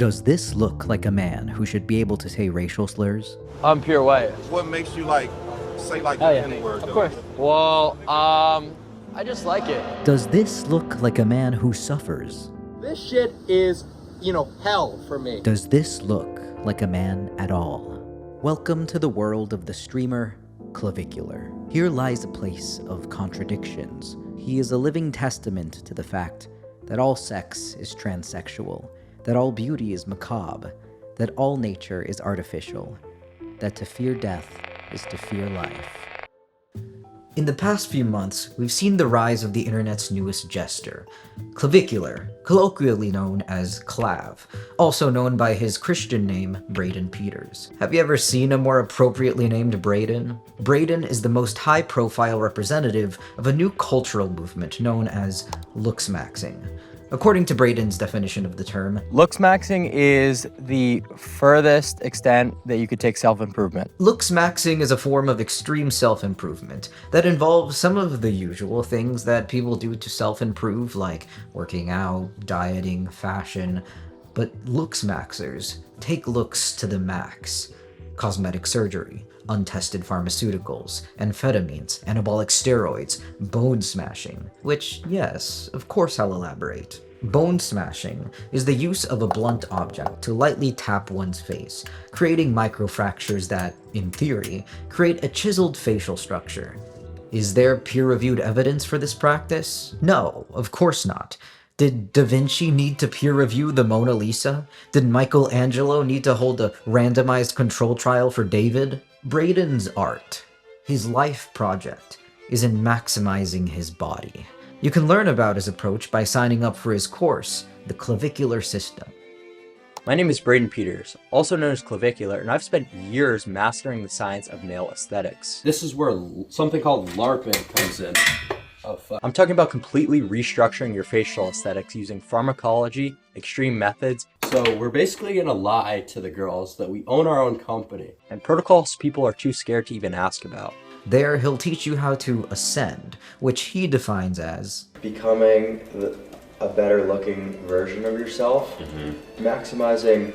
Does this look like a man who should be able to say racial slurs? I'm pure white. What makes you say the N-word? Of course. Well, I just like it. Does this look like a man who suffers? This shit is, hell for me. Does this look like a man at all? Welcome to the world of the streamer Clavicular. Here lies a place of contradictions. He is a living testament to the fact that all sex is transsexual, that all beauty is macabre, that all nature is artificial, that to fear death is to fear life. In the past few months, we've seen the rise of the internet's newest jester, Clavicular, colloquially known as Clav, also known by his Christian name, Braden Peters. Have you ever seen a more appropriately named Braden? Braden is the most high-profile representative of a new cultural movement known as Looksmaxxing. According to Braden's definition of the term, Looksmaxxing is the furthest extent that you could take self-improvement. Looksmaxxing is a form of extreme self-improvement that involves some of the usual things that people do to self-improve, like working out, dieting, fashion, but Looksmaxxers take looks to the max. Cosmetic surgery, untested pharmaceuticals, amphetamines, anabolic steroids, bone smashing, which, yes, of course I'll elaborate. Bone smashing is the use of a blunt object to lightly tap one's face, creating microfractures that, in theory, create a chiseled facial structure. Is there peer-reviewed evidence for this practice? No, of course not. Did Da Vinci need to peer-review the Mona Lisa? Did Michelangelo need to hold a randomized control trial for David? Braden's art, his life project, is in maximizing his body. You can learn about his approach by signing up for his course, The Clavicular System. My name is Braden Peters, also known as Clavicular, and I've spent years mastering the science of male aesthetics. This is where something called LARPing comes in. Oh, fuck. I'm talking about completely restructuring your facial aesthetics using pharmacology, extreme methods, So we're basically gonna lie to the girls that we own our own company. and protocols people are too scared to even ask about. There, he'll teach you how to ascend, which he defines as becoming a better looking version of yourself, maximizing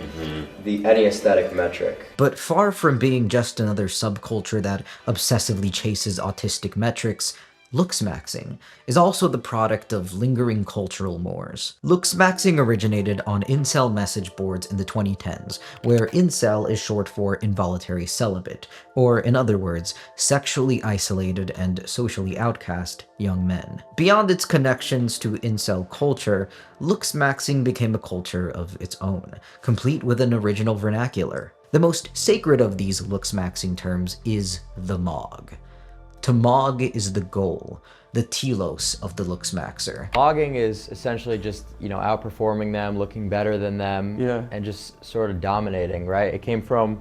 any aesthetic metric. But far from being just another subculture that obsessively chases autistic metrics, Looksmaxxing is also the product of lingering cultural mores. Looksmaxxing originated on incel message boards in the 2010s, where incel is short for involuntary celibate, or in other words, sexually isolated and socially outcast young men. Beyond its connections to incel culture, Looksmaxxing became a culture of its own, complete with an original vernacular. The most sacred of these Looksmaxxing terms is the Mog. To Mog is the goal, the telos of the Looksmaxxer. Mogging is essentially just, outperforming them, looking better than them, and just sort of dominating, right? It came from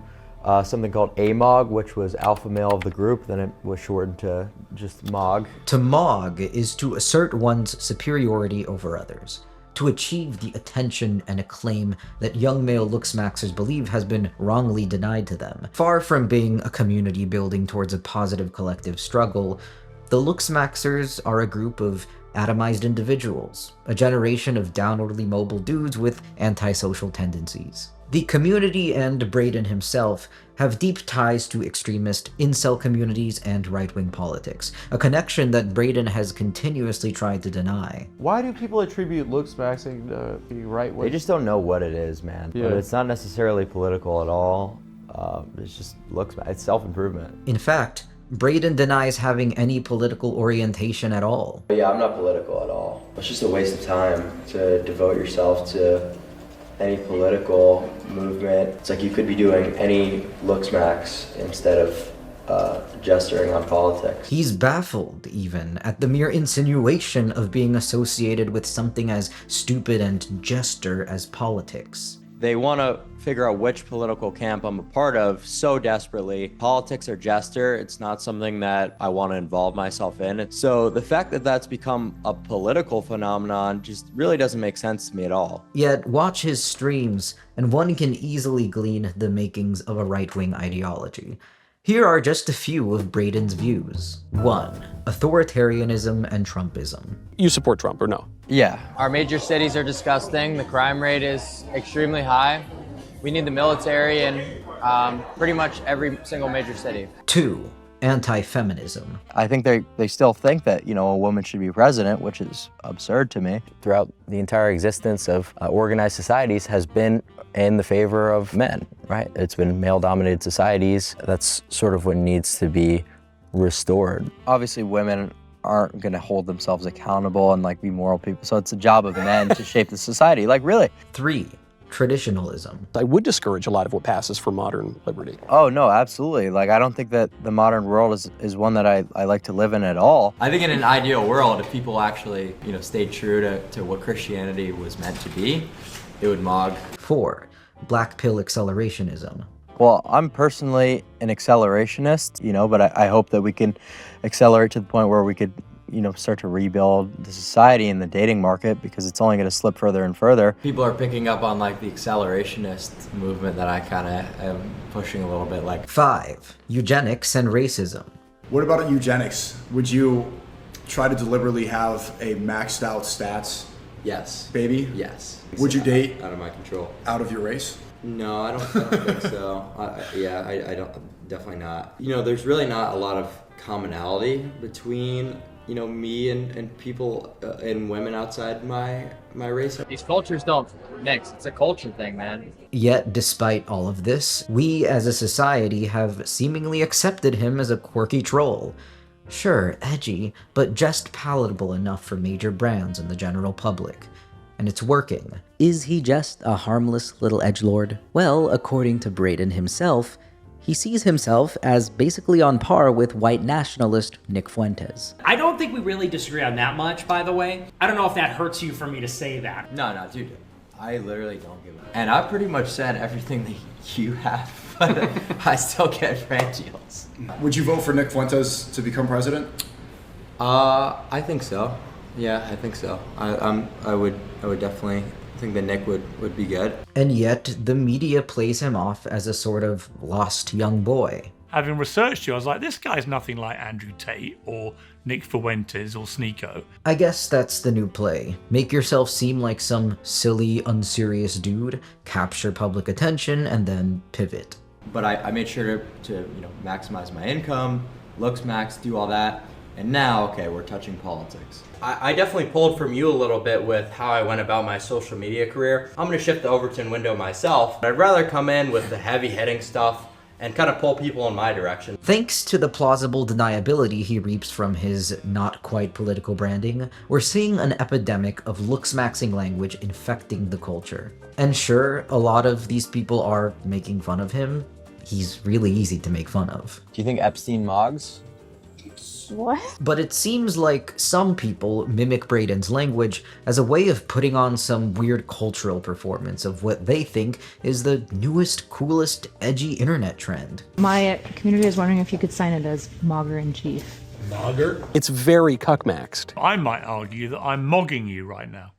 something called AMOG, which was alpha male of the group, then it was shortened to just Mog. To Mog is to assert one's superiority over others, to achieve the attention and acclaim that young male Looksmaxxers believe has been wrongly denied to them. Far from being a community building towards a positive collective struggle, the Looksmaxxers are a group of atomized individuals, a generation of downwardly mobile dudes with antisocial tendencies. The community and Braden himself have deep ties to extremist incel communities and right-wing politics, a connection that Braden has continuously tried to deny. Why do people attribute Looksmaxxing to be right-wing? They just don't know what it is, man. Yeah. But it's not necessarily political at all. It's just it's self-improvement. In fact, Braden denies having any political orientation at all. But yeah, I'm not political at all. It's just a waste of time to devote yourself to any political movement. It's like you could be doing any Looksmax instead of gesturing on politics. He's baffled, even, at the mere insinuation of being associated with something as stupid and jester as politics. They want to figure out which political camp I'm a part of so desperately. Politics or jester, it's not something that I want to involve myself in. So the fact that that's become a political phenomenon just really doesn't make sense to me at all. Yet, watch his streams, and one can easily glean the makings of a right-wing ideology. Here are just a few of Braden's views. 1. Authoritarianism and Trumpism. You support Trump or no? Yeah. Our major cities are disgusting. The crime rate is extremely high. We need the military in pretty much every single major city. 2. Anti-feminism. I think they still think that, a woman should be president, which is absurd to me. Throughout the entire existence of organized societies has been in the favor of men, right? It's been male-dominated societies. That's sort of what needs to be restored. Obviously, women aren't gonna hold themselves accountable and be moral people, so it's the job of men to shape the society, really. 3. Traditionalism. I would discourage a lot of what passes for modern liberty. Oh, no, absolutely. I don't think that the modern world is one that I like to live in at all. I think in an ideal world, if people actually, stayed true to what Christianity was meant to be, it would mog. 4. Black pill accelerationism. Well, I'm personally an accelerationist, but I hope that we can accelerate to the point where we could, start to rebuild the society and the dating market, because it's only going to slip further and further. People are picking up on the accelerationist movement that I kind of am pushing a little bit. 5. Eugenics and racism. What about on eugenics? Would you try to deliberately have a maxed out stats Yes. baby? Yes. Would you date out of my control? Out of your race? No, I don't think so. I don't. Definitely not. There's really not a lot of commonality between me and people and women outside my race. These cultures don't mix. It's a culture thing, man. Yet, despite all of this, we as a society have seemingly accepted him as a quirky troll. Sure, edgy, but just palatable enough for major brands and the general public. And it's working. Is he just a harmless little edgelord? Well, according to Braden himself, he sees himself as basically on par with white nationalist Nick Fuentes. I don't think we really disagree on that much, by the way. I don't know if that hurts you for me to say that. No, dude. I literally don't give a... And I pretty much said everything that you have, but I still get brand deals. Would you vote for Nick Fuentes to become president? I think so. Yeah, I think so. I would definitely think that Nick would be good. And yet, the media plays him off as a sort of lost young boy. Having researched you, I was like, this guy's nothing like Andrew Tate or Nick Fuentes or Sneeko. I guess that's the new play. Make yourself seem like some silly, unserious dude, capture public attention, and then pivot. But I made sure to maximize my income, Looksmaxx, do all that. And now, okay, we're touching politics. I definitely pulled from you a little bit with how I went about my social media career. I'm gonna shift the Overton window myself. I'd rather come in with the heavy hitting stuff and kind of pull people in my direction. Thanks to the plausible deniability he reaps from his not quite political branding, we're seeing an epidemic of Looksmaxxing language infecting the culture. And sure, a lot of these people are making fun of him. He's really easy to make fun of. Do you think Epstein mogs? What? But it seems like some people mimic Braden's language as a way of putting on some weird cultural performance of what they think is the newest, coolest, edgy internet trend. My community is wondering if you could sign it as Mogger in Chief. Mogger? It's very cuckmaxed. I might argue that I'm mogging you right now.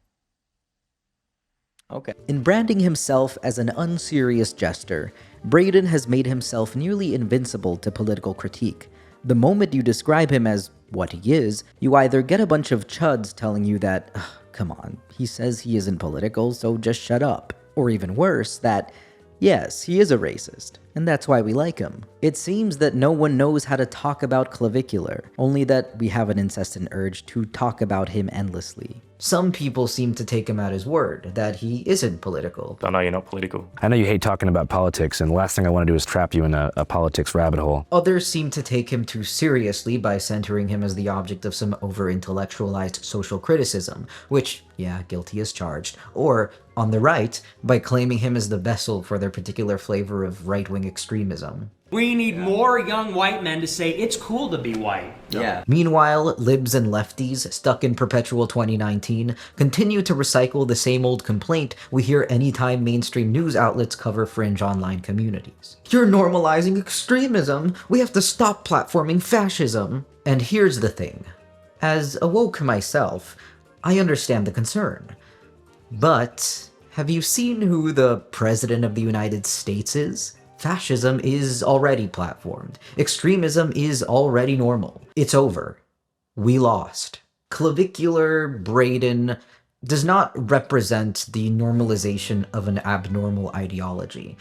Okay. In branding himself as an unserious jester, Braden has made himself nearly invincible to political critique. The moment you describe him as what he is, you either get a bunch of chuds telling you that, come on, he says he isn't political, so just shut up. Or even worse, that, yes, he is a racist, and that's why we like him. It seems that no one knows how to talk about clavicular, only that we have an incessant urge to talk about him endlessly. Some people seem to take him at his word, that he isn't political. I know you're not political. I know you hate talking about politics, and the last thing I want to do is trap you in a politics rabbit hole. Others seem to take him too seriously by centering him as the object of some over-intellectualized social criticism, which, yeah, guilty as charged. Or, on the right, by claiming him as the vessel for their particular flavor of right-wing extremism. We need more young white men to say it's cool to be white. Yeah. Meanwhile, libs and lefties, stuck in perpetual 2019, continue to recycle the same old complaint we hear anytime mainstream news outlets cover fringe online communities. You're normalizing extremism! We have to stop platforming fascism! And here's the thing. As a woke myself, I understand the concern. But have you seen who the President of the United States is? Fascism is already platformed. Extremism is already normal. It's over. We lost. Clavicular Braden does not represent the normalization of an abnormal ideology.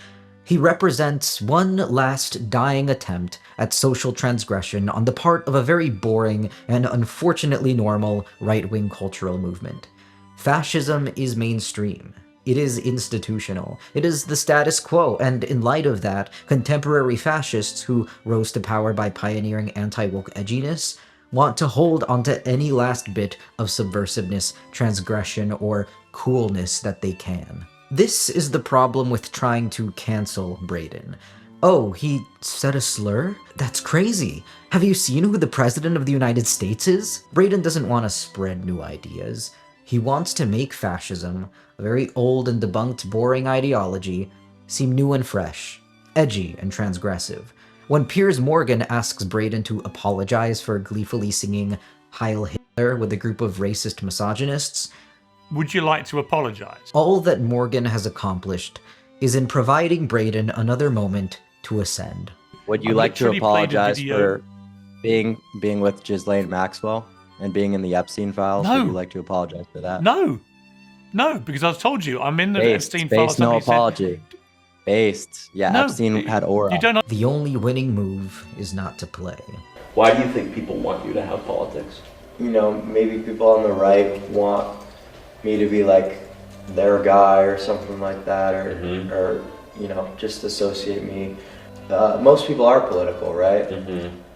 He represents one last dying attempt at social transgression on the part of a very boring and unfortunately normal right-wing cultural movement. Fascism is mainstream. It is institutional. It is the status quo, and in light of that, contemporary fascists who rose to power by pioneering anti-woke edginess want to hold onto any last bit of subversiveness, transgression, or coolness that they can. This is the problem with trying to cancel Braden. Oh, he said a slur? That's crazy. Have you seen who the President of the United States is? Braden doesn't want to spread new ideas. He wants to make fascism, a very old and debunked boring ideology, seem new and fresh, edgy and transgressive. When Piers Morgan asks Braden to apologize for gleefully singing Heil Hitler with a group of racist misogynists, would you like to apologize? All that Morgan has accomplished is in providing Braden another moment to ascend. Would you like to apologize for being with Ghislaine Maxwell and being in the Epstein files? No. Would you like to apologize for that? No, because I've told you, I'm in the Epstein files. No apology. Based. Yeah, no, Epstein had aura. You don't know. The only winning move is not to play. Why do you think people want you to have politics? You know, maybe people on the right want me to be like their guy or something like that, or you know, just associate me. Most people are political, right?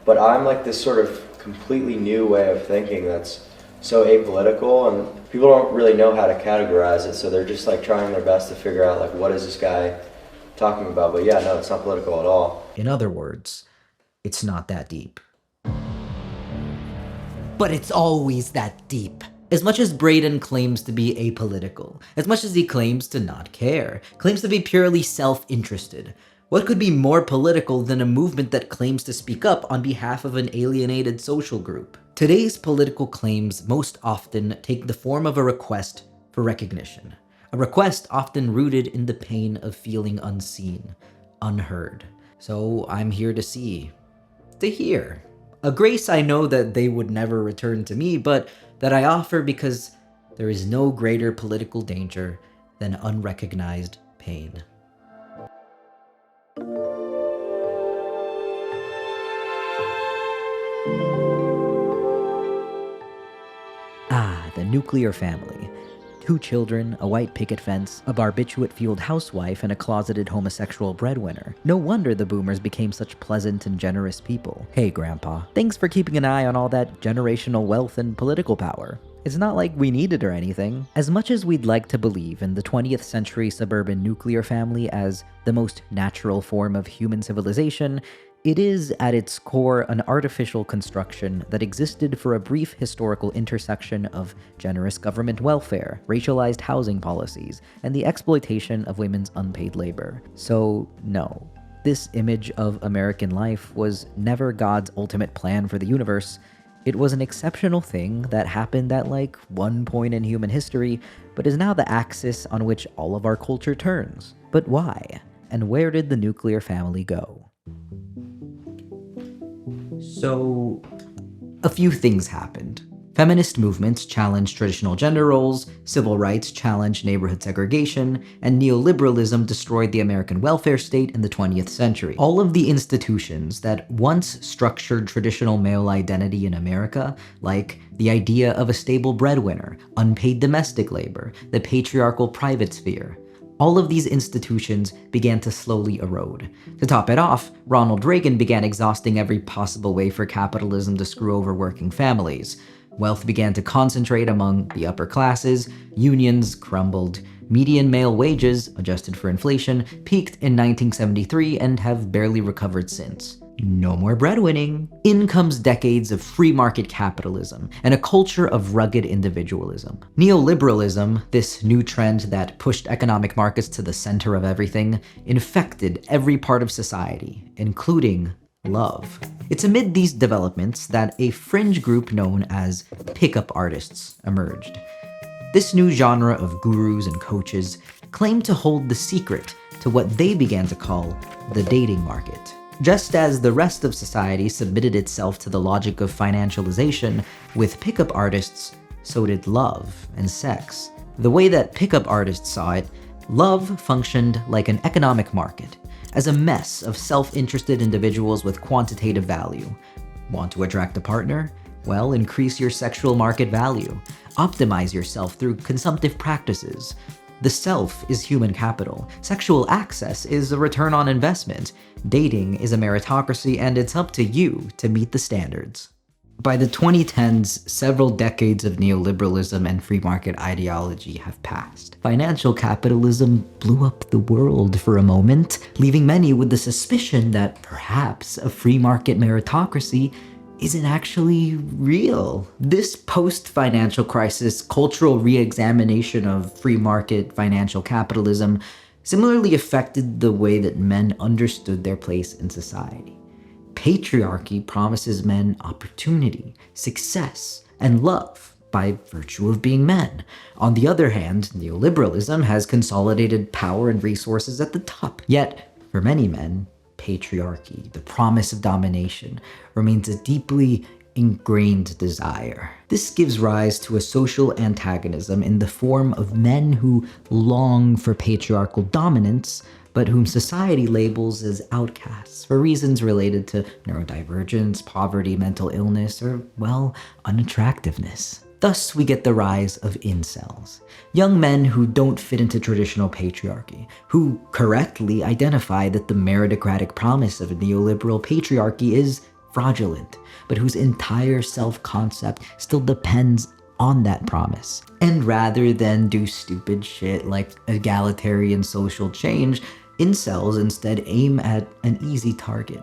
But I'm like this sort of completely new way of thinking that's so apolitical, and people don't really know how to categorize it, so they're just like trying their best to figure out like what is this guy talking about. But yeah, no, it's not political at all. In other words, it's not that deep. But it's always that deep. As much as Braden claims to be apolitical, as much as he claims to not care, claims to be purely self-interested, what could be more political than a movement that claims to speak up on behalf of an alienated social group? Today's political claims most often take the form of a request for recognition. A request often rooted in the pain of feeling unseen, unheard. So I'm here to see, to hear. A grace I know that they would never return to me, but that I offer because there is no greater political danger than unrecognized pain. The nuclear family. 2 children, a white picket fence, a barbiturate-fueled housewife, and a closeted homosexual breadwinner. No wonder the boomers became such pleasant and generous people. Hey, Grandpa. Thanks for keeping an eye on all that generational wealth and political power. It's not like we need it or anything. As much as we'd like to believe in the 20th century suburban nuclear family as the most natural form of human civilization, it is, at its core, an artificial construction that existed for a brief historical intersection of generous government welfare, racialized housing policies, and the exploitation of women's unpaid labor. So, no. This image of American life was never God's ultimate plan for the universe. It was an exceptional thing that happened at like one point in human history, but is now the axis on which all of our culture turns. But why? And where did the nuclear family go? So, a few things happened. Feminist movements challenged traditional gender roles, civil rights challenged neighborhood segregation, and neoliberalism destroyed the American welfare state in the 20th century. All of the institutions that once structured traditional male identity in America, like the idea of a stable breadwinner, unpaid domestic labor, the patriarchal private sphere, all of these institutions began to slowly erode. To top it off, Ronald Reagan began exhausting every possible way for capitalism to screw over working families. Wealth began to concentrate among the upper classes, unions crumbled, median male wages, adjusted for inflation, peaked in 1973 and have barely recovered since. No more breadwinning. In comes decades of free market capitalism and a culture of rugged individualism. Neoliberalism, this new trend that pushed economic markets to the center of everything, infected every part of society, including love. It's amid these developments that a fringe group known as pickup artists emerged. This new genre of gurus and coaches claimed to hold the secret to what they began to call the dating market. Just as the rest of society submitted itself to the logic of financialization with pickup artists, so did love and sex. The way that pickup artists saw it, love functioned like an economic market, as a mess of self-interested individuals with quantitative value. Want to attract a partner? Well, increase your sexual market value. Optimize yourself through consumptive practices. The self is human capital. Sexual access is a return on investment. Dating is a meritocracy, and it's up to you to meet the standards. By the 2010s, several decades of neoliberalism and free market ideology have passed. Financial capitalism blew up the world for a moment, leaving many with the suspicion that perhaps a free market meritocracy isn't actually real. This post-financial crisis cultural re-examination of free market financial capitalism similarly affected the way that men understood their place in society. Patriarchy promises men opportunity, success, and love by virtue of being men. On the other hand, neoliberalism has consolidated power and resources at the top. Yet, for many men, patriarchy, the promise of domination, remains a deeply ingrained desire. This gives rise to a social antagonism in the form of men who long for patriarchal dominance, but whom society labels as outcasts for reasons related to neurodivergence, poverty, mental illness, or, well, unattractiveness. Thus, we get the rise of incels, young men who don't fit into traditional patriarchy, who correctly identify that the meritocratic promise of a neoliberal patriarchy is fraudulent, but whose entire self-concept still depends on that promise. And rather than do stupid shit like egalitarian social change, incels instead aim at an easy target,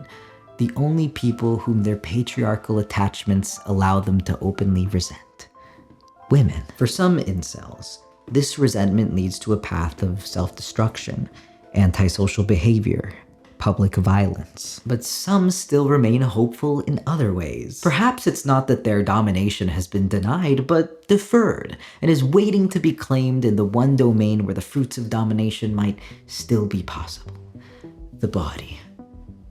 the only people whom their patriarchal attachments allow them to openly resent. Women. For some incels, this resentment leads to a path of self-destruction, antisocial behavior, public violence. But some still remain hopeful in other ways. Perhaps it's not that their domination has been denied, but deferred, and is waiting to be claimed in the one domain where the fruits of domination might still be possible: the body.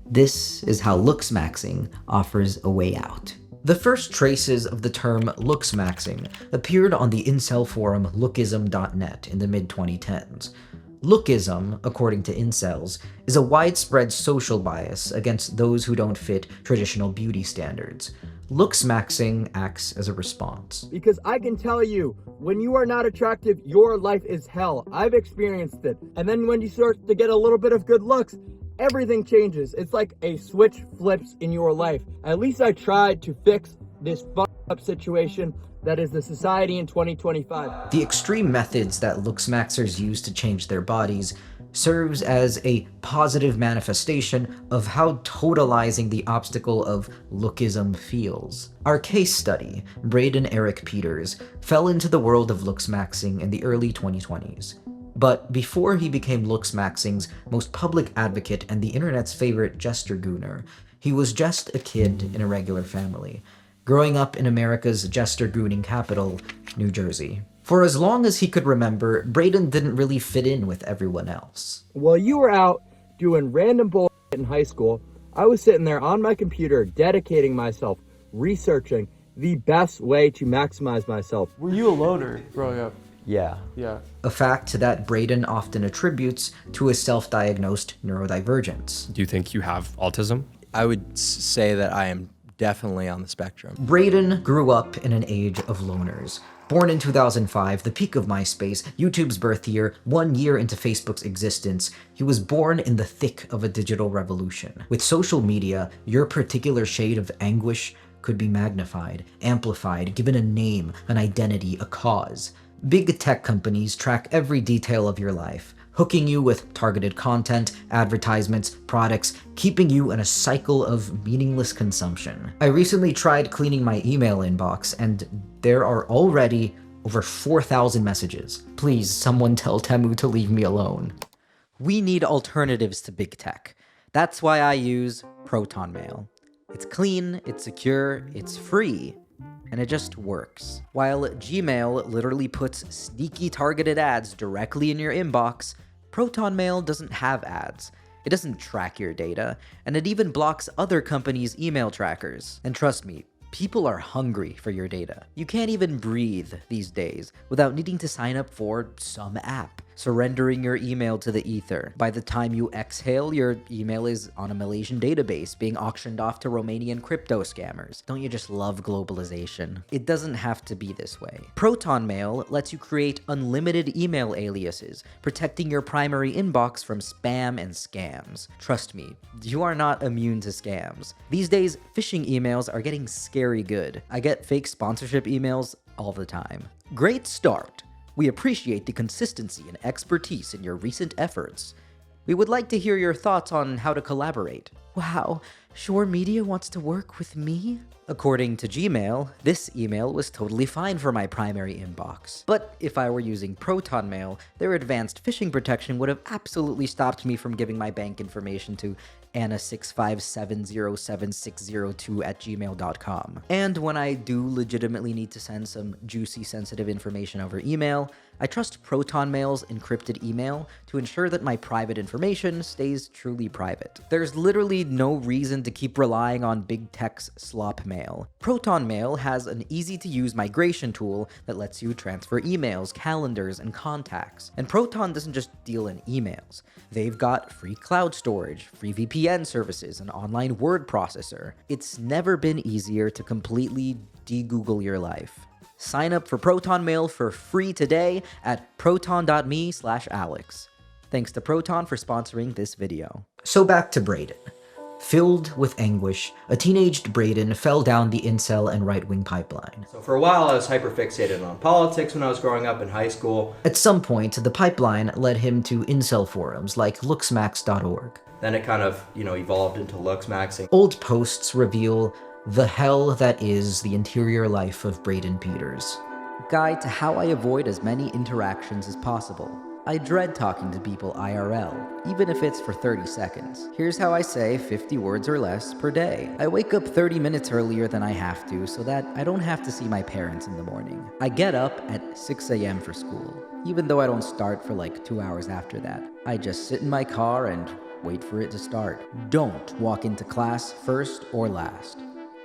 This is how Looksmaxxing offers a way out. The first traces of the term Looksmaxxing appeared on the incel forum lookism.net in the mid-2010s. Lookism, according to incels, is a widespread social bias against those who don't fit traditional beauty standards. Looksmaxxing acts as a response. Because I can tell you, when you are not attractive, your life is hell. I've experienced it. And then when you start to get a little bit of good looks, everything changes. It's like a switch flips in your life. At least I tried to fix this fucked up situation that is the society in 2025. The extreme methods that Looksmaxxers use to change their bodies serves as a positive manifestation of how totalizing the obstacle of lookism feels. Our case study, Braden Eric Peters, fell into the world of Looksmaxxing in the early 2020s. But before he became Looksmaxxing's most public advocate and the internet's favorite jester gooner, he was just a kid in a regular family, growing up in America's jester gooning capital, New Jersey. For as long as he could remember, Braden didn't really fit in with everyone else. While you were out doing random bullshit in high school, I was sitting there on my computer, dedicating myself, researching the best way to maximize myself. Were you a loner growing up? Yeah. A fact that Braden often attributes to his self-diagnosed neurodivergence. Do you think you have autism? I would say that I am definitely on the spectrum. Braden grew up in an age of loners. Born in 2005, the peak of MySpace, YouTube's birth year, 1 year into Facebook's existence, he was born in the thick of a digital revolution. With social media, your particular shade of anguish could be magnified, amplified, given a name, an identity, a cause. Big tech companies track every detail of your life, hooking you with targeted content, advertisements, products, keeping you in a cycle of meaningless consumption. I recently tried cleaning my email inbox, and there are already over 4,000 messages. Please, someone tell Temu to leave me alone. We need alternatives to big tech. That's why I use Proton Mail. It's clean, it's secure, it's free, and it just works. While Gmail literally puts sneaky targeted ads directly in your inbox, Proton Mail doesn't have ads. It doesn't track your data, and it even blocks other companies' email trackers. And trust me, people are hungry for your data. You can't even breathe these days without needing to sign up for some app, surrendering your email to the ether. By the time you exhale, your email is on a Malaysian database being auctioned off to Romanian crypto scammers. Don't you just love globalization? It doesn't have to be this way. Proton Mail lets you create unlimited email aliases, protecting your primary inbox from spam and scams. Trust me, you are not immune to scams. These days, phishing emails are getting scary good. I get fake sponsorship emails all the time. Great start. We appreciate the consistency and expertise in your recent efforts. We would like to hear your thoughts on how to collaborate. Wow, Shore Media wants to work with me? According to Gmail, this email was totally fine for my primary inbox. But if I were using Proton Mail, their advanced phishing protection would have absolutely stopped me from giving my bank information to Anna6570762@gmail.com. And when I do legitimately need to send some juicy sensitive information over email, I trust Proton Mail's encrypted email to ensure that my private information stays truly private. There's literally no reason to keep relying on big tech's slop mail. Proton Mail has an easy-to-use migration tool that lets you transfer emails, calendars, and contacts. And Proton doesn't just deal in emails. They've got free cloud storage, free VPN services, an online word processor. It's never been easier to completely de-Google your life. Sign up for Proton Mail for free today at proton.me/Alex. Thanks to Proton for sponsoring this video. So back to Braden. Filled with anguish, a teenaged Braden fell down the incel and right-wing pipeline. So for a while I was hyper-fixated on politics when I was growing up in high school. At some point, the pipeline led him to incel forums like Looksmaxxing.org. Then it kind of, evolved into Looksmaxxing. Old posts reveal the hell that is the interior life of Braden Peters. Guide to how I avoid as many interactions as possible. I dread talking to people IRL, even if it's for 30 seconds. Here's how I say 50 words or less per day. I wake up 30 minutes earlier than I have to so that I don't have to see my parents in the morning. I get up at 6 a.m. for school, even though I don't start for like 2 hours after that. I just sit in my car and wait for it to start. Don't walk into class first or last,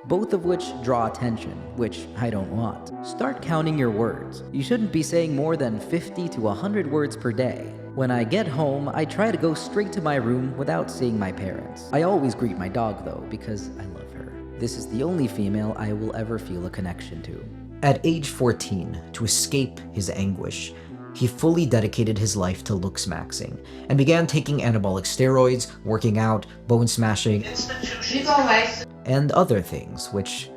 both of which draw attention, which I don't want. Start counting your words. You shouldn't be saying more than 50 to 100 words per day. When I get home, I try to go straight to my room without seeing my parents. I always greet my dog though, because I love her. This is the only female I will ever feel a connection to. At age 14, to escape his anguish, he fully dedicated his life to Looksmaxxing and began taking anabolic steroids, working out, bone smashing, and other things, which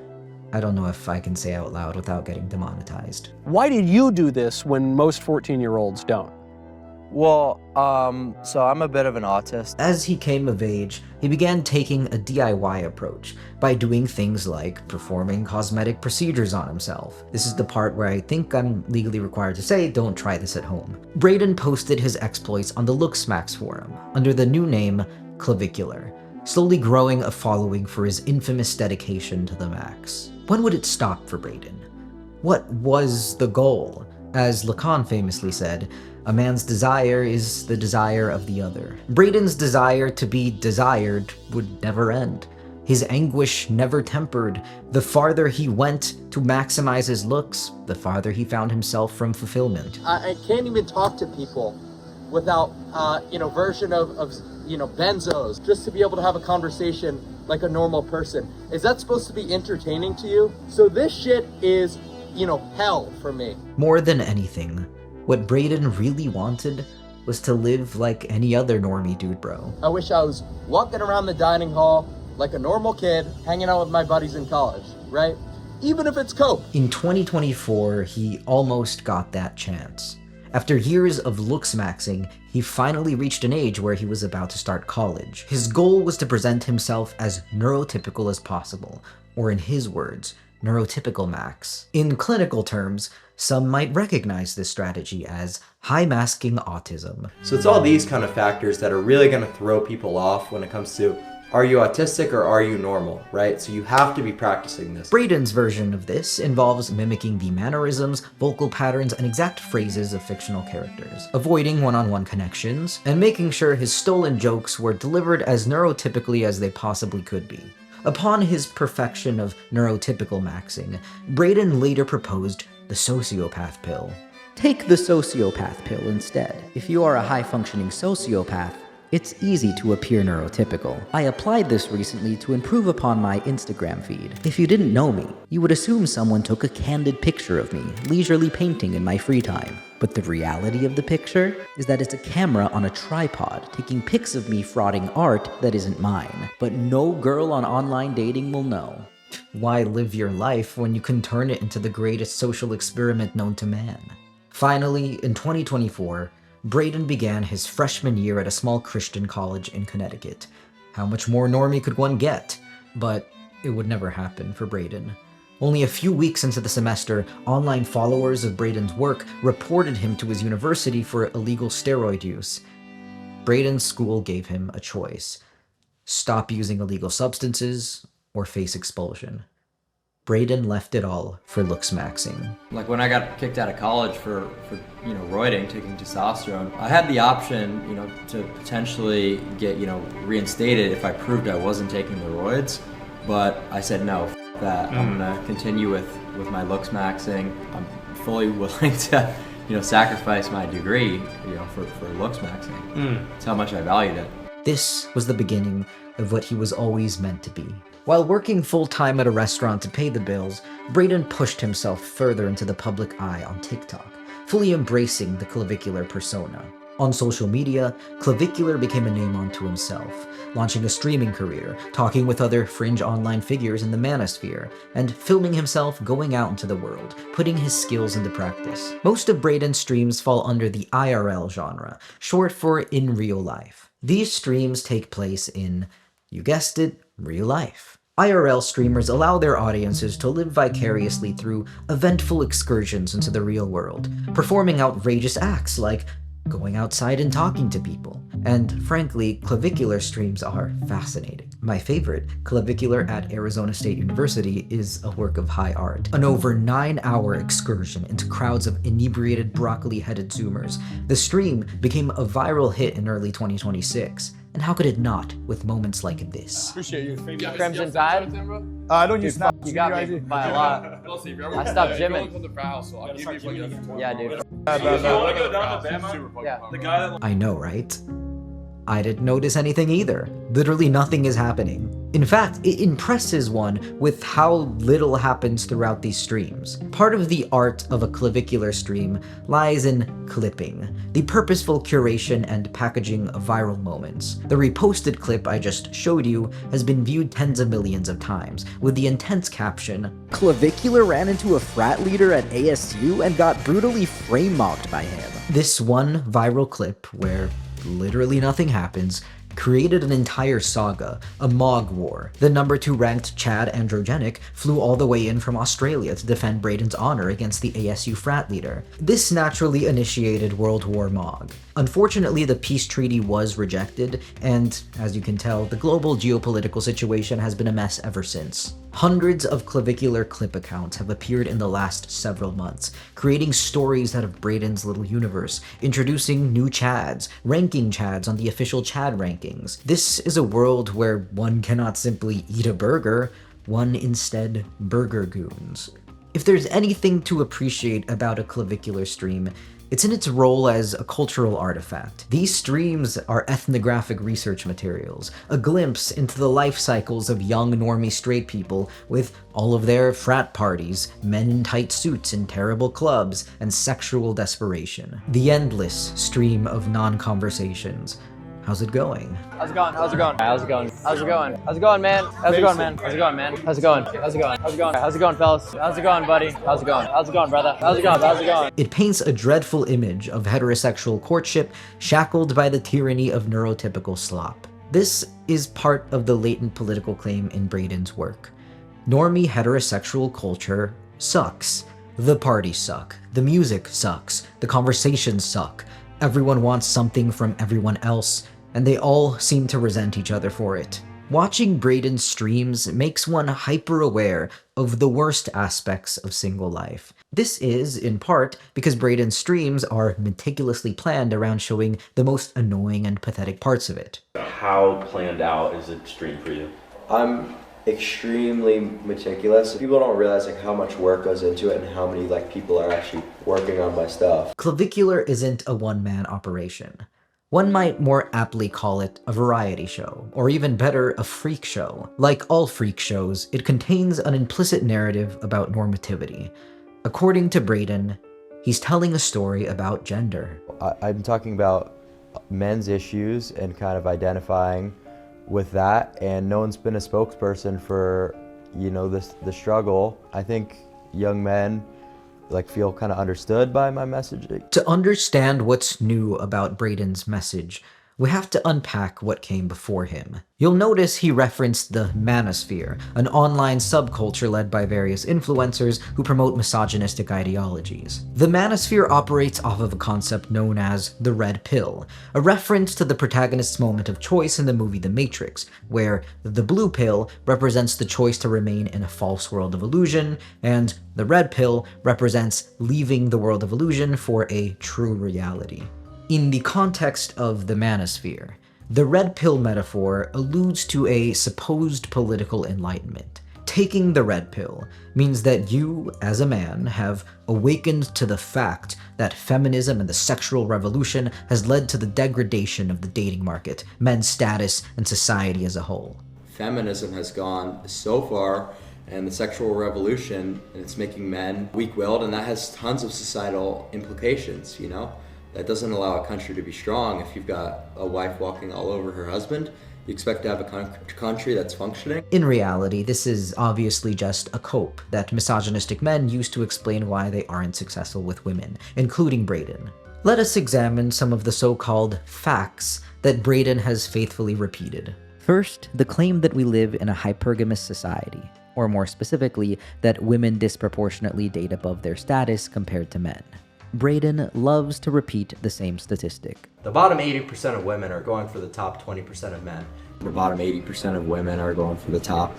I don't know if I can say out loud without getting demonetized. Why did you do this when most 14-year-olds don't? Well, so I'm a bit of an autist. As he came of age, he began taking a DIY approach by doing things like performing cosmetic procedures on himself. This is the part where I think I'm legally required to say, don't try this at home. Braden posted his exploits on the Looksmaxx forum under the new name Clavicular, slowly growing a following for his infamous dedication to the max. When would it stop for Braden? What was the goal? As Lacan famously said, a man's desire is the desire of the other. Braden's desire to be desired would never end. His anguish never tempered. The farther he went to maximize his looks, the farther he found himself from fulfillment. I can't even talk to people without, version of benzos, just to be able to have a conversation like a normal person. Is that supposed to be entertaining to you? So this shit is, hell for me. More than anything, what Braden really wanted was to live like any other normie dude bro. I wish I was walking around the dining hall like a normal kid, hanging out with my buddies in college, right? Even if it's coke. In 2024, he almost got that chance. After years of Looksmaxxing, he finally reached an age where he was about to start college. His goal was to present himself as neurotypical as possible, or in his words, neurotypical max. In clinical terms, some might recognize this strategy as high-masking autism. So it's all these kind of factors that are really going to throw people off when it comes to are you autistic or are you normal, right? So you have to be practicing this. Braden's version of this involves mimicking the mannerisms, vocal patterns, and exact phrases of fictional characters, avoiding one-on-one connections, and making sure his stolen jokes were delivered as neurotypically as they possibly could be. Upon his perfection of neurotypical maxing, Braden later proposed the sociopath pill. Take the sociopath pill instead. If you are a high-functioning sociopath, it's easy to appear neurotypical. I applied this recently to improve upon my Instagram feed. If you didn't know me, you would assume someone took a candid picture of me, leisurely painting in my free time. But the reality of the picture is that it's a camera on a tripod taking pics of me frauding art that isn't mine. But no girl on online dating will know. Why live your life when you can turn it into the greatest social experiment known to man? Finally, in 2024, Braden began his freshman year at a small Christian college in Connecticut. How much more normie could one get? But it would never happen for Braden. Only a few weeks into the semester, online followers of Braden's work reported him to his university for illegal steroid use. Braden's school gave him a choice: stop using illegal substances or face expulsion. Braden left it all for Looksmaxxing. Like when I got kicked out of college for roiding, taking testosterone, I had the option, to potentially get, reinstated if I proved I wasn't taking the roids, but I said no, f that. I'm gonna continue with my Looksmaxxing. I'm fully willing to, sacrifice my degree, for Looksmaxxing. That's how much I valued it. This was the beginning of what he was always meant to be. While working full-time at a restaurant to pay the bills, Braden pushed himself further into the public eye on TikTok, fully embracing the clavicular persona. On social media, Clavicular became a name unto himself, launching a streaming career, talking with other fringe online figures in the manosphere, and filming himself going out into the world, putting his skills into practice. Most of Braden's streams fall under the IRL genre, short for in real life. These streams take place in, you guessed it, real life. IRL streamers allow their audiences to live vicariously through eventful excursions into the real world, performing outrageous acts like going outside and talking to people. And frankly, clavicular streams are fascinating. My favorite, Clavicular at Arizona State University, is a work of high art. An over 9-hour excursion into crowds of inebriated broccoli-headed Zoomers. The stream became a viral hit in early 2026. And how could it not, with moments like this? Appreciate you. Crimson Tide? I don't use Snap. You got me by a lot. I stopped gymming. Yeah, dude. I know, right? I didn't notice anything either. Literally nothing is happening. In fact, it impresses one with how little happens throughout these streams. Part of the art of a clavicular stream lies in clipping, the purposeful curation and packaging of viral moments. The reposted clip I just showed you has been viewed tens of millions of times, with the intense caption, Clavicular ran into a frat leader at ASU and got brutally frame-mocked by him. This one viral clip, where literally nothing happens, created an entire saga, a Mog War. The number 2 ranked Chad Androgenic flew all the way in from Australia to defend Braden's honor against the ASU frat leader. This naturally initiated World War Mog. Unfortunately, the peace treaty was rejected, and as you can tell, the global geopolitical situation has been a mess ever since. Hundreds of clavicular clip accounts have appeared in the last several months, creating stories out of Braden's little universe, introducing new Chads, ranking Chads on the official Chad rankings. This is a world where one cannot simply eat a burger, one instead burger goons. If there's anything to appreciate about a clavicular stream, it's in its role as a cultural artifact. These streams are ethnographic research materials, a glimpse into the life cycles of young normie straight people with all of their frat parties, men in tight suits in terrible clubs, and sexual desperation. The endless stream of non-conversations. How's it going? How's it going? How's it going? How's it going? How's it going? How's it going, man? How's it going, man? How's it going, man? How's it going? How's it going? How's it going? How's it going, fellas? How's it going, buddy? How's it going? How's it going, brother? How's it going? How's it going? It paints a dreadful image of heterosexual courtship shackled by the tyranny of neurotypical slop. This is part of the latent political claim in Braden's work. Normie heterosexual culture sucks. The parties suck. The music sucks. The conversations suck. Everyone wants something from everyone else, and they all seem to resent each other for it. Watching Braden's streams makes one hyper-aware of the worst aspects of single life. This is, in part, because Braden's streams are meticulously planned around showing the most annoying and pathetic parts of it. How planned out is a stream for you? I'm extremely meticulous. People don't realize like how much work goes into it and how many like people are actually working on my stuff. Clavicular isn't a one-man operation. One might more aptly call it a variety show, or even better, a freak show. Like all freak shows, it contains an implicit narrative about normativity. According to Braden, he's telling a story about gender. I'm talking about men's issues and kind of identifying with that, and no one's been a spokesperson for, you know, the struggle. I think young men like feel kind of understood by my messaging. To understand what's new about Braden's message, we have to unpack what came before him. You'll notice he referenced the manosphere, an online subculture led by various influencers who promote misogynistic ideologies. The manosphere operates off of a concept known as the red pill, a reference to the protagonist's moment of choice in the movie The Matrix, where the blue pill represents the choice to remain in a false world of illusion, and the red pill represents leaving the world of illusion for a true reality. In the context of the manosphere, the red pill metaphor alludes to a supposed political enlightenment. Taking the red pill means that you, as a man, have awakened to the fact that feminism and the sexual revolution has led to the degradation of the dating market, men's status, and society as a whole. Feminism has gone so far, and the sexual revolution, and it's making men weak-willed, and that has tons of societal implications, you know? That doesn't allow a country to be strong. If you've got a wife walking all over her husband, you expect to have a country that's functioning? In reality, this is obviously just a cope that misogynistic men use to explain why they aren't successful with women, including Braden. Let us examine some of the so-called facts that Braden has faithfully repeated. First, the claim that we live in a hypergamous society, or more specifically, that women disproportionately date above their status compared to men. Braden loves to repeat the same statistic. The bottom 80% of women are going for the top 20% of men. The bottom 80% of women are going for the top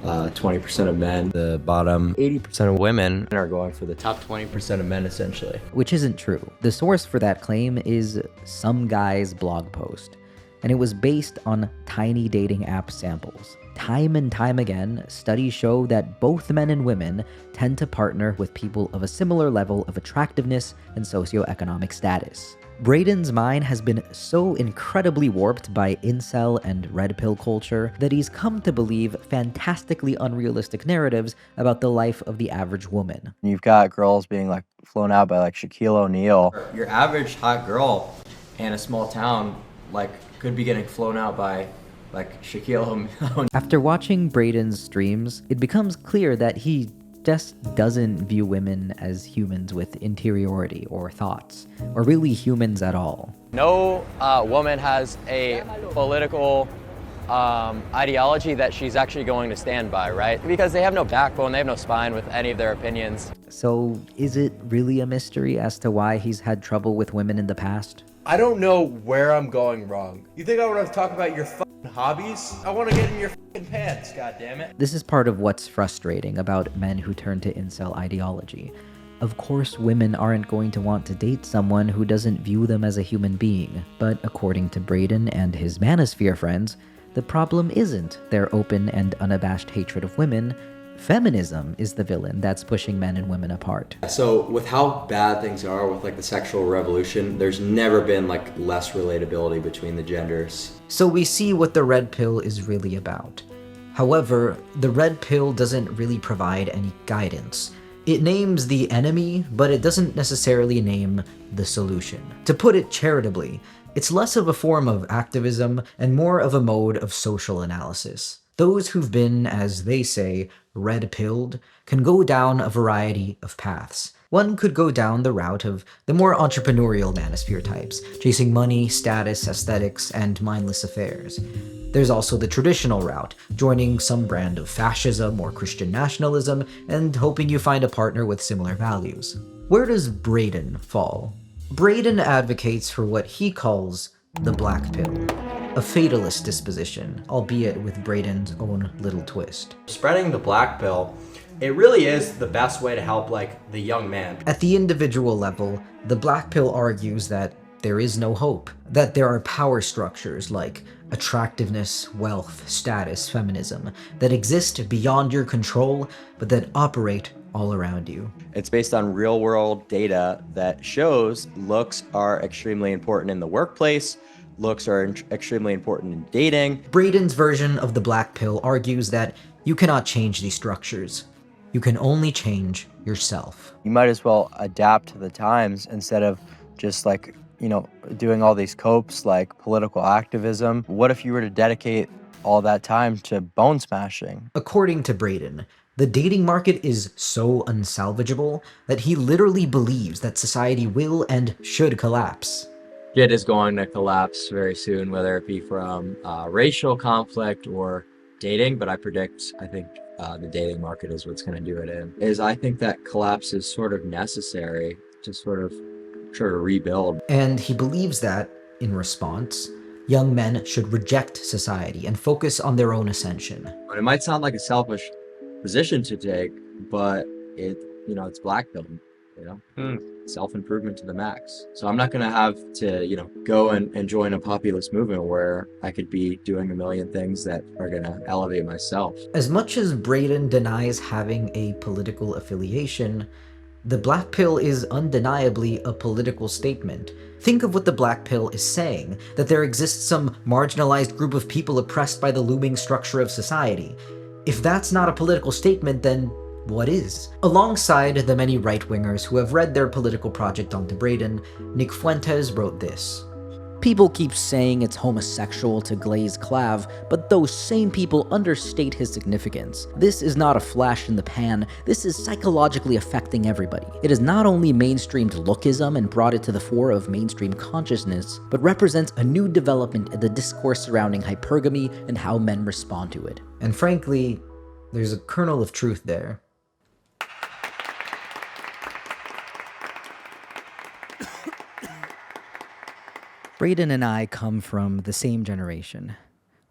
20% of men. The bottom 80% of women are going for the top 20% of men, essentially. Which isn't true. The source for that claim is some guy's blog post, and it was based on tiny dating app samples. Time and time again, studies show that both men and women tend to partner with people of a similar level of attractiveness and socioeconomic status. Braden's mind has been so incredibly warped by incel and red pill culture that he's come to believe fantastically unrealistic narratives about the life of the average woman. You've got girls being like flown out by like Shaquille O'Neal. Your average hot girl in a small town like could be getting flown out by like Shaquille O'Neal. After watching Braden's streams, it becomes clear that he just doesn't view women as humans with interiority or thoughts, or really humans at all. No woman has a political ideology that she's actually going to stand by, right? Because they have no backbone, they have no spine with any of their opinions. So is it really a mystery as to why he's had trouble with women in the past? I don't know where I'm going wrong. You think I want to talk about your fucking hobbies? I want to get in your fucking pants, goddammit. This is part of what's frustrating about men who turn to incel ideology. Of course, women aren't going to want to date someone who doesn't view them as a human being, but according to Braden and his manosphere friends, the problem isn't their open and unabashed hatred of women. Feminism is the villain that's pushing men and women apart. So with how bad things are with like the sexual revolution, there's never been like less relatability between the genders. So we see what the red pill is really about. However, the red pill doesn't really provide any guidance. It names the enemy, but it doesn't necessarily name the solution. To put it charitably, it's less of a form of activism and more of a mode of social analysis. Those who've been, as they say, red-pilled can go down a variety of paths. One could go down the route of the more entrepreneurial manosphere types, chasing money, status, aesthetics, and mindless affairs. There's also the traditional route, joining some brand of fascism or Christian nationalism and hoping you find a partner with similar values. Where does Braden fall? Braden advocates for what he calls the black pill. a fatalist disposition, albeit with Braden's own little twist. Spreading the black pill, it really is the best way to help like the young man. At the individual level, the black pill argues that there is no hope, that there are power structures like attractiveness, wealth, status, feminism, that exist beyond your control, but that operate all around you. It's based on real world data that shows looks are extremely important in the workplace, looks are extremely important in dating. Braden's version of the black pill argues that you cannot change these structures. You can only change yourself. You might as well adapt to the times instead of just like, you know, doing all these copes like political activism. What if you were to dedicate all that time to bone smashing? According to Braden, the dating market is so unsalvageable that he literally believes that society will and should collapse. It is going to collapse very soon, whether it be from racial conflict or dating, but I think the dating market is what's going to do it in. I think that collapse is sort of necessary to sort of rebuild. And he believes that, in response, young men should reject society and focus on their own ascension. It might sound like a selfish position to take, but it's blackpilling, self-improvement to the max. So I'm not going to have to, go and join a populist movement where I could be doing a million things that are going to elevate myself. As much as Braden denies having a political affiliation, the black pill is undeniably a political statement. Think of what the black pill is saying, that there exists some marginalized group of people oppressed by the looming structure of society. If that's not a political statement, then what is? Alongside the many right-wingers who have read their political project onto Braden, Nick Fuentes wrote this. People keep saying it's homosexual to glaze Clav, but those same people understate his significance. This is not a flash in the pan, this is psychologically affecting everybody. It has not only mainstreamed lookism and brought it to the fore of mainstream consciousness, but represents a new development in the discourse surrounding hypergamy and how men respond to it. And frankly, there's a kernel of truth there. Braden and I come from the same generation.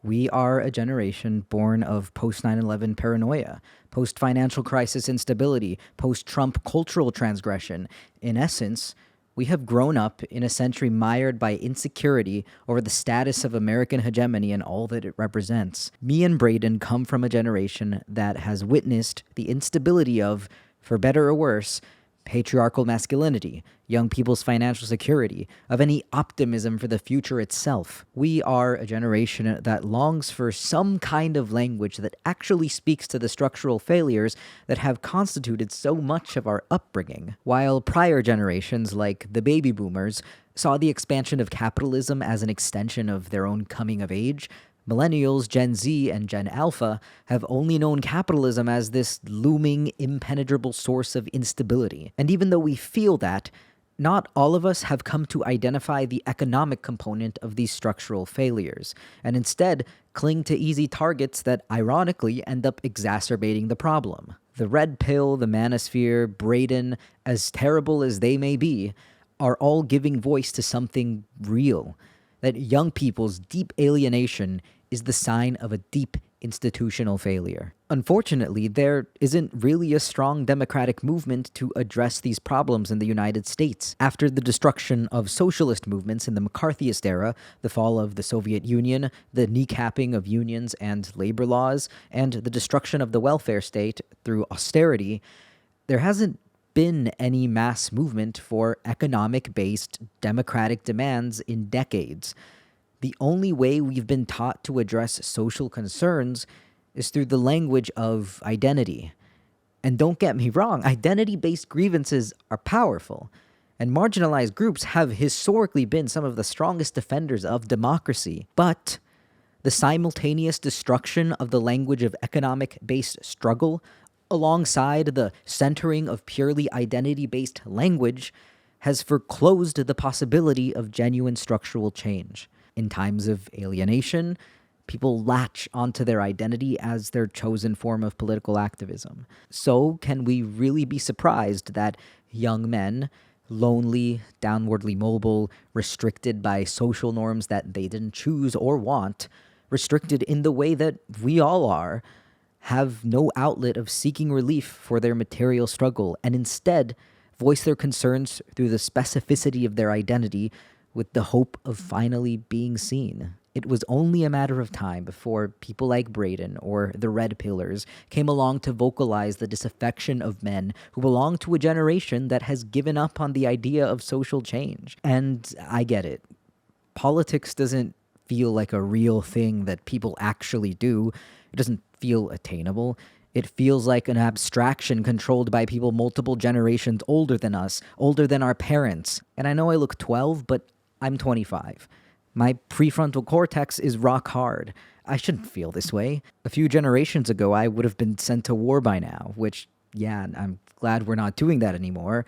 We are a generation born of post-9/11 paranoia, post-financial crisis instability, post-Trump cultural transgression. In essence, we have grown up in a century mired by insecurity over the status of American hegemony and all that it represents. Me and Braden come from a generation that has witnessed the instability of, for better or worse, patriarchal masculinity, young people's financial security, of any optimism for the future itself. We are a generation that longs for some kind of language that actually speaks to the structural failures that have constituted so much of our upbringing. While prior generations, like the baby boomers, saw the expansion of capitalism as an extension of their own coming of age, Millennials, Gen Z, and Gen Alpha have only known capitalism as this looming, impenetrable source of instability. And even though we feel that, not all of us have come to identify the economic component of these structural failures, and instead cling to easy targets that ironically end up exacerbating the problem. The red pill, the manosphere, Braden, as terrible as they may be, are all giving voice to something real. That young people's deep alienation is the sign of a deep institutional failure. Unfortunately, there isn't really a strong democratic movement to address these problems in the United States. After the destruction of socialist movements in the McCarthyist era, the fall of the Soviet Union, the kneecapping of unions and labor laws, and the destruction of the welfare state through austerity, there hasn't been any mass movement for economic-based democratic demands in decades. The only way we've been taught to address social concerns is through the language of identity. And don't get me wrong, identity-based grievances are powerful, and marginalized groups have historically been some of the strongest defenders of democracy. But the simultaneous destruction of the language of economic-based struggle alongside the centering of purely identity-based language, has foreclosed the possibility of genuine structural change. In times of alienation, people latch onto their identity as their chosen form of political activism. So, can we really be surprised that young men, lonely, downwardly mobile, restricted by social norms that they didn't choose or want, restricted in the way that we all are, have no outlet of seeking relief for their material struggle, and instead voice their concerns through the specificity of their identity with the hope of finally being seen. It was only a matter of time before people like Braden or the Red Pillars came along to vocalize the disaffection of men who belong to a generation that has given up on the idea of social change. And I get it. Politics doesn't feel like a real thing that people actually do. It doesn't feel attainable. It feels like an abstraction controlled by people multiple generations older than us, older than our parents. And I know I look 12, but I'm 25. My prefrontal cortex is rock hard. I shouldn't feel this way. A few generations ago, I would have been sent to war by now, which, yeah, I'm glad we're not doing that anymore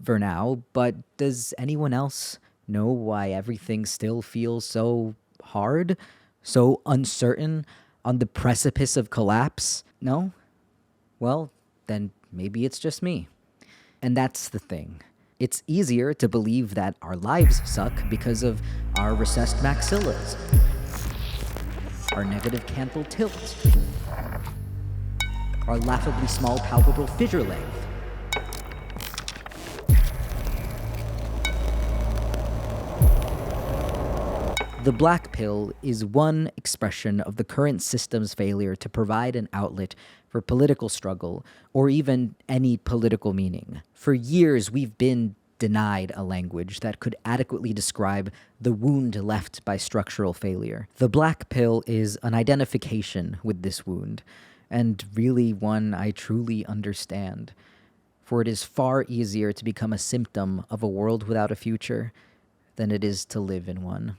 for now. But does anyone else know why everything still feels so hard, so uncertain, on the precipice of collapse? No? Well, then maybe it's just me. And that's the thing. It's easier to believe that our lives suck because of our recessed maxillas, our negative canthal tilt, our laughably small palpebral fissure length, the black pill is one expression of the current system's failure to provide an outlet for political struggle, or even any political meaning. For years, we've been denied a language that could adequately describe the wound left by structural failure. The black pill is an identification with this wound, and really one I truly understand. For it is far easier to become a symptom of a world without a future than it is to live in one.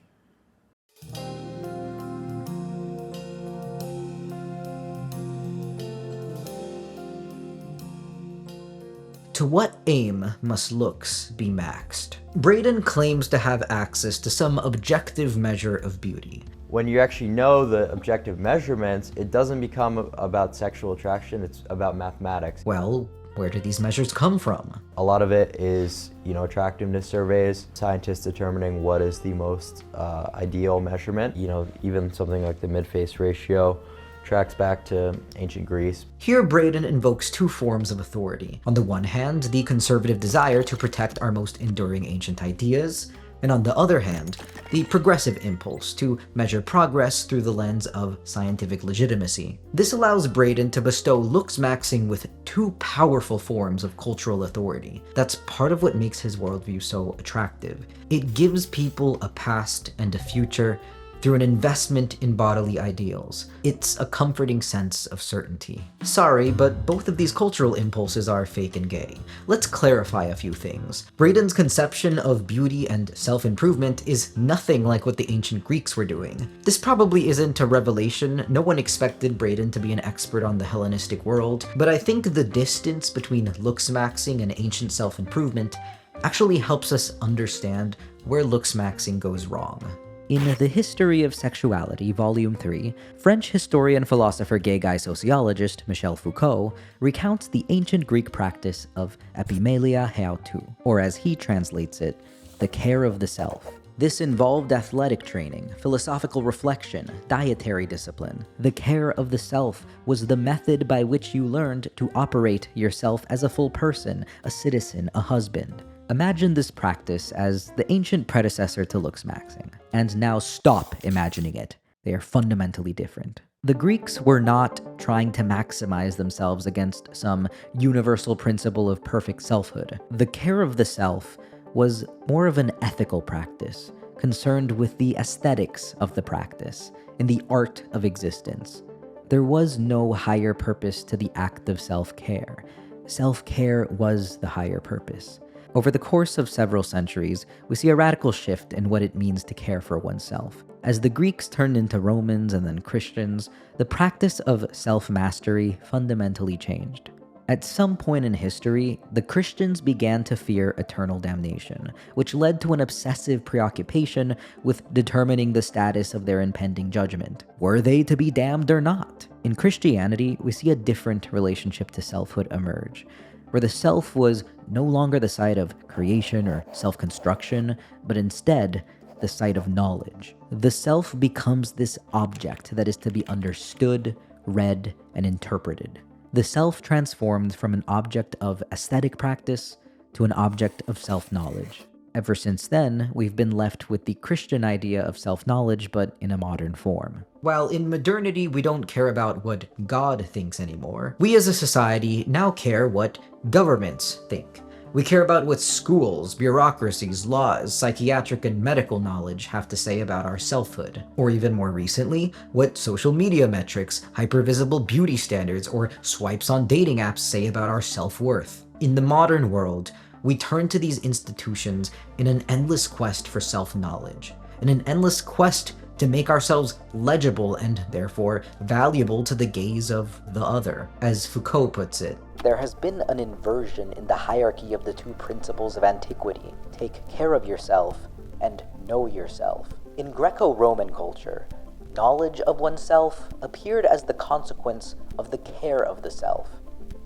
To what aim must looks be maxed? Braden claims to have access to some objective measure of beauty. When you actually know the objective measurements, it doesn't become about sexual attraction, it's about mathematics. Well, where do these measures come from? A lot of it is, attractiveness surveys, scientists determining what is the most ideal measurement. Even something like the mid-face ratio tracks back to ancient Greece. Here, Braden invokes two forms of authority. On the one hand, the conservative desire to protect our most enduring ancient ideas, and on the other hand, the progressive impulse to measure progress through the lens of scientific legitimacy. This allows Braden to bestow Looksmaxxing with two powerful forms of cultural authority. That's part of what makes his worldview so attractive. It gives people a past and a future through an investment in bodily ideals. It's a comforting sense of certainty. Sorry, but both of these cultural impulses are fake and gay. Let's clarify a few things. Braden's conception of beauty and self-improvement is nothing like what the ancient Greeks were doing. This probably isn't a revelation. No one expected Braden to be an expert on the Hellenistic world, but I think the distance between Looksmaxxing and ancient self-improvement actually helps us understand where Looksmaxxing goes wrong. In The History of Sexuality, Volume 3, French historian, philosopher, gay guy sociologist Michel Foucault recounts the ancient Greek practice of epimelia heautou, or as he translates it, the care of the self. This involved athletic training, philosophical reflection, dietary discipline. The care of the self was the method by which you learned to operate yourself as a full person, a citizen, a husband. Imagine this practice as the ancient predecessor to Looksmaxxing, and now stop imagining it. They are fundamentally different. The Greeks were not trying to maximize themselves against some universal principle of perfect selfhood. The care of the self was more of an ethical practice, concerned with the aesthetics of the practice, and the art of existence. There was no higher purpose to the act of self-care. Self-care was the higher purpose. Over the course of several centuries, we see a radical shift in what it means to care for oneself. As the Greeks turned into Romans and then Christians, the practice of self-mastery fundamentally changed. At some point in history, the Christians began to fear eternal damnation, which led to an obsessive preoccupation with determining the status of their impending judgment. Were they to be damned or not? In Christianity, we see a different relationship to selfhood emerge. where the self was no longer the site of creation or self-construction, but instead the site of knowledge. The self becomes this object that is to be understood, read, and interpreted. The self transformed from an object of aesthetic practice to an object of self-knowledge. Ever since then, we've been left with the Christian idea of self-knowledge, but in a modern form. While in modernity we don't care about what God thinks anymore, we as a society now care what governments think. We care about what schools, bureaucracies, laws, psychiatric and medical knowledge have to say about our selfhood. Or even more recently, what social media metrics, hypervisible beauty standards, or swipes on dating apps say about our self-worth. In the modern world, we turn to these institutions in an endless quest for self-knowledge, in an endless quest to make ourselves legible and therefore valuable to the gaze of the other. As Foucault puts it, there has been an inversion in the hierarchy of the two principles of antiquity: take care of yourself and know yourself. In Greco-Roman culture, knowledge of oneself appeared as the consequence of the care of the self.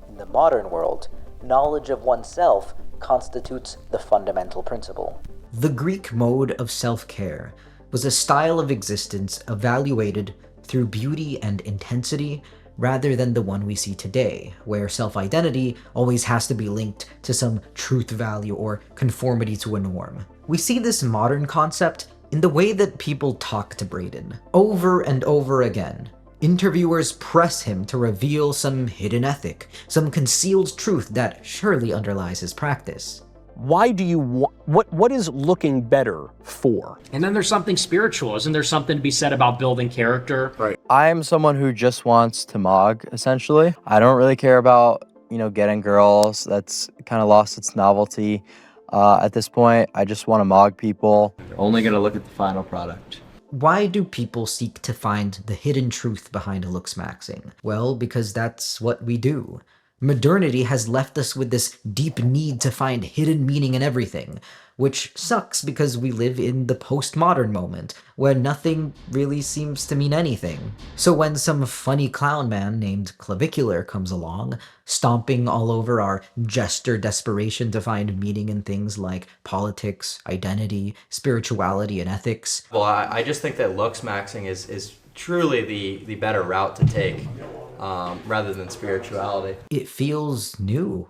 In the modern world, knowledge of oneself constitutes the fundamental principle. The Greek mode of self-care was a style of existence evaluated through beauty and intensity rather than the one we see today, where self-identity always has to be linked to some truth value or conformity to a norm. We see this modern concept in the way that people talk to Braden. Over and over again, interviewers press him to reveal some hidden ethic, some concealed truth that surely underlies his practice. Why do you want, what is looking better for? And then there's something spiritual. Isn't there something to be said about building character? Right. I'm someone who just wants to mog, essentially. I don't really care about, getting girls. That's kind of lost its novelty. At this point, I just want to mog people. They're only going to look at the final product. Why do people seek to find the hidden truth behind Looksmaxxing? Well, because that's what we do. Modernity has left us with this deep need to find hidden meaning in everything, which sucks because we live in the postmodern moment, where nothing really seems to mean anything. So when some funny clown man named Clavicular comes along, stomping all over our jester desperation to find meaning in things like politics, identity, spirituality, and ethics. Well, I just think that Looksmaxxing is truly the better route to take. Rather than spirituality. It feels new,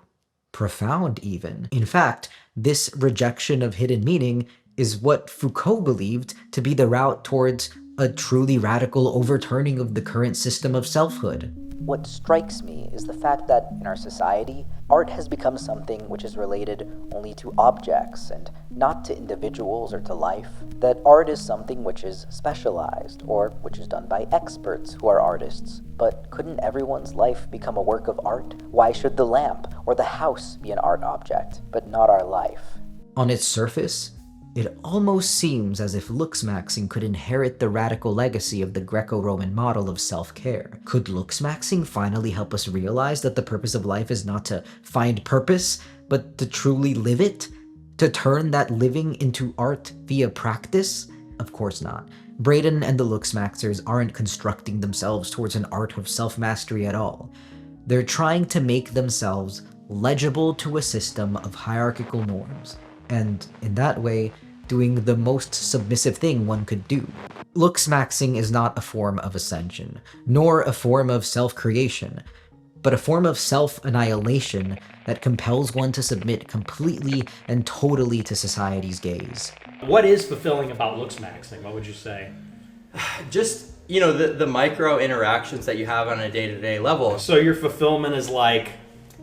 profound even. In fact, this rejection of hidden meaning is what Foucault believed to be the route towards a truly radical overturning of the current system of selfhood. What strikes me is the fact that in our society, art has become something which is related only to objects and not to individuals or to life. That art is something which is specialized, or which is done by experts who are artists. But couldn't everyone's life become a work of art? Why should the lamp or the house be an art object, but not our life? On its surface, it almost seems as if Looksmaxxing could inherit the radical legacy of the Greco-Roman model of self-care. Could Looksmaxxing finally help us realize that the purpose of life is not to find purpose, but to truly live it? To turn that living into art via practice? Of course not. Braden and the Looksmaxxers aren't constructing themselves towards an art of self-mastery at all. They're trying to make themselves legible to a system of hierarchical norms, and in that way, doing the most submissive thing one could do. Looksmaxxing is not a form of ascension, nor a form of self-creation, but a form of self-annihilation that compels one to submit completely and totally to society's gaze. What is fulfilling about Looksmaxxing? What would you say? Just, the micro interactions that you have on a day-to-day level. So your fulfillment is like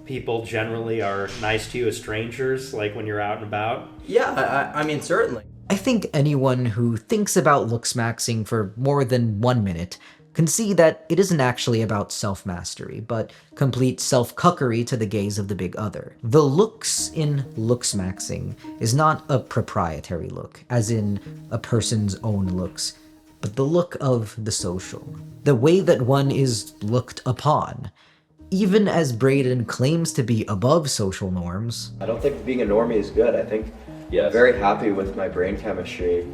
people generally are nice to you as strangers, like when you're out and about? Yeah, I mean, certainly. I think anyone who thinks about Looksmaxxing for more than 1 minute can see that it isn't actually about self-mastery, but complete self-cuckery to the gaze of the big other. The looks in Looksmaxxing is not a proprietary look, as in a person's own looks, but the look of the social, the way that one is looked upon. Even as Braden claims to be above social norms. I don't think being a normie is good. I think I'm very happy with my brain chemistry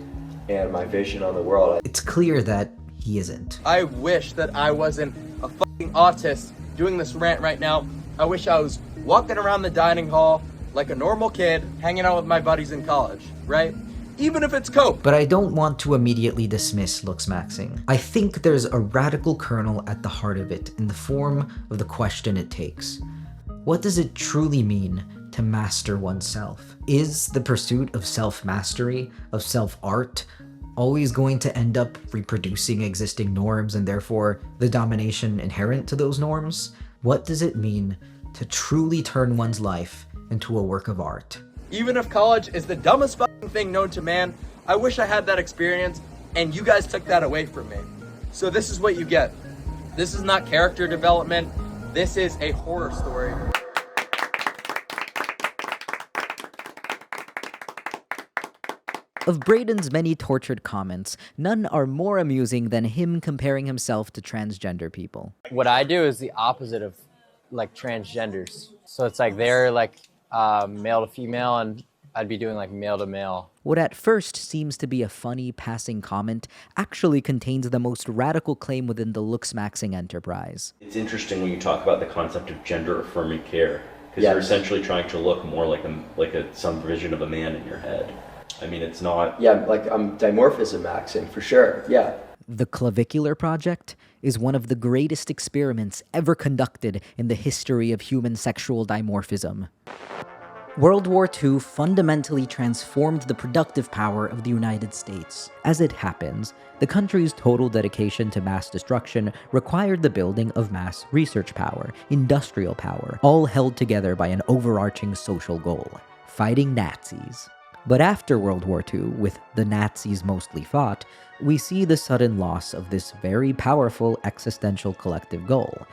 and my vision on the world. It's clear that he isn't. I wish that I wasn't a fucking autist doing this rant right now, I wish I was walking around the dining hall like a normal kid, hanging out with my buddies in college, right? Even if it's coke. But I don't want to immediately dismiss Looksmaxxing. I think there's a radical kernel at the heart of it in the form of the question it takes. What does it truly mean to master oneself? Is the pursuit of self-mastery, of self-art, always going to end up reproducing existing norms and therefore the domination inherent to those norms? What does it mean to truly turn one's life into a work of art? Even if college is the dumbest fucking thing known to man, I wish I had that experience and you guys took that away from me. So this is what you get. This is not character development. This is a horror story. Of Braden's many tortured comments, none are more amusing than him comparing himself to transgender people. What I do is the opposite of like transgenders. So it's like they're like male to female and I'd be doing like male to male. What at first seems to be a funny passing comment actually contains the most radical claim within the Looksmaxxing enterprise. It's interesting when you talk about the concept of gender-affirming care, because you're essentially trying to look more like some vision of a man in your head. I mean, it's not... Yeah, like dimorphism maxing, for sure, yeah. The Clavicular Project is one of the greatest experiments ever conducted in the history of human sexual dimorphism. World War II fundamentally transformed the productive power of the United States. As it happens, the country's total dedication to mass destruction required the building of mass research power, industrial power, all held together by an overarching social goal: fighting Nazis. But after World War II, with the Nazis mostly fought, we see the sudden loss of this very powerful existential collective goal.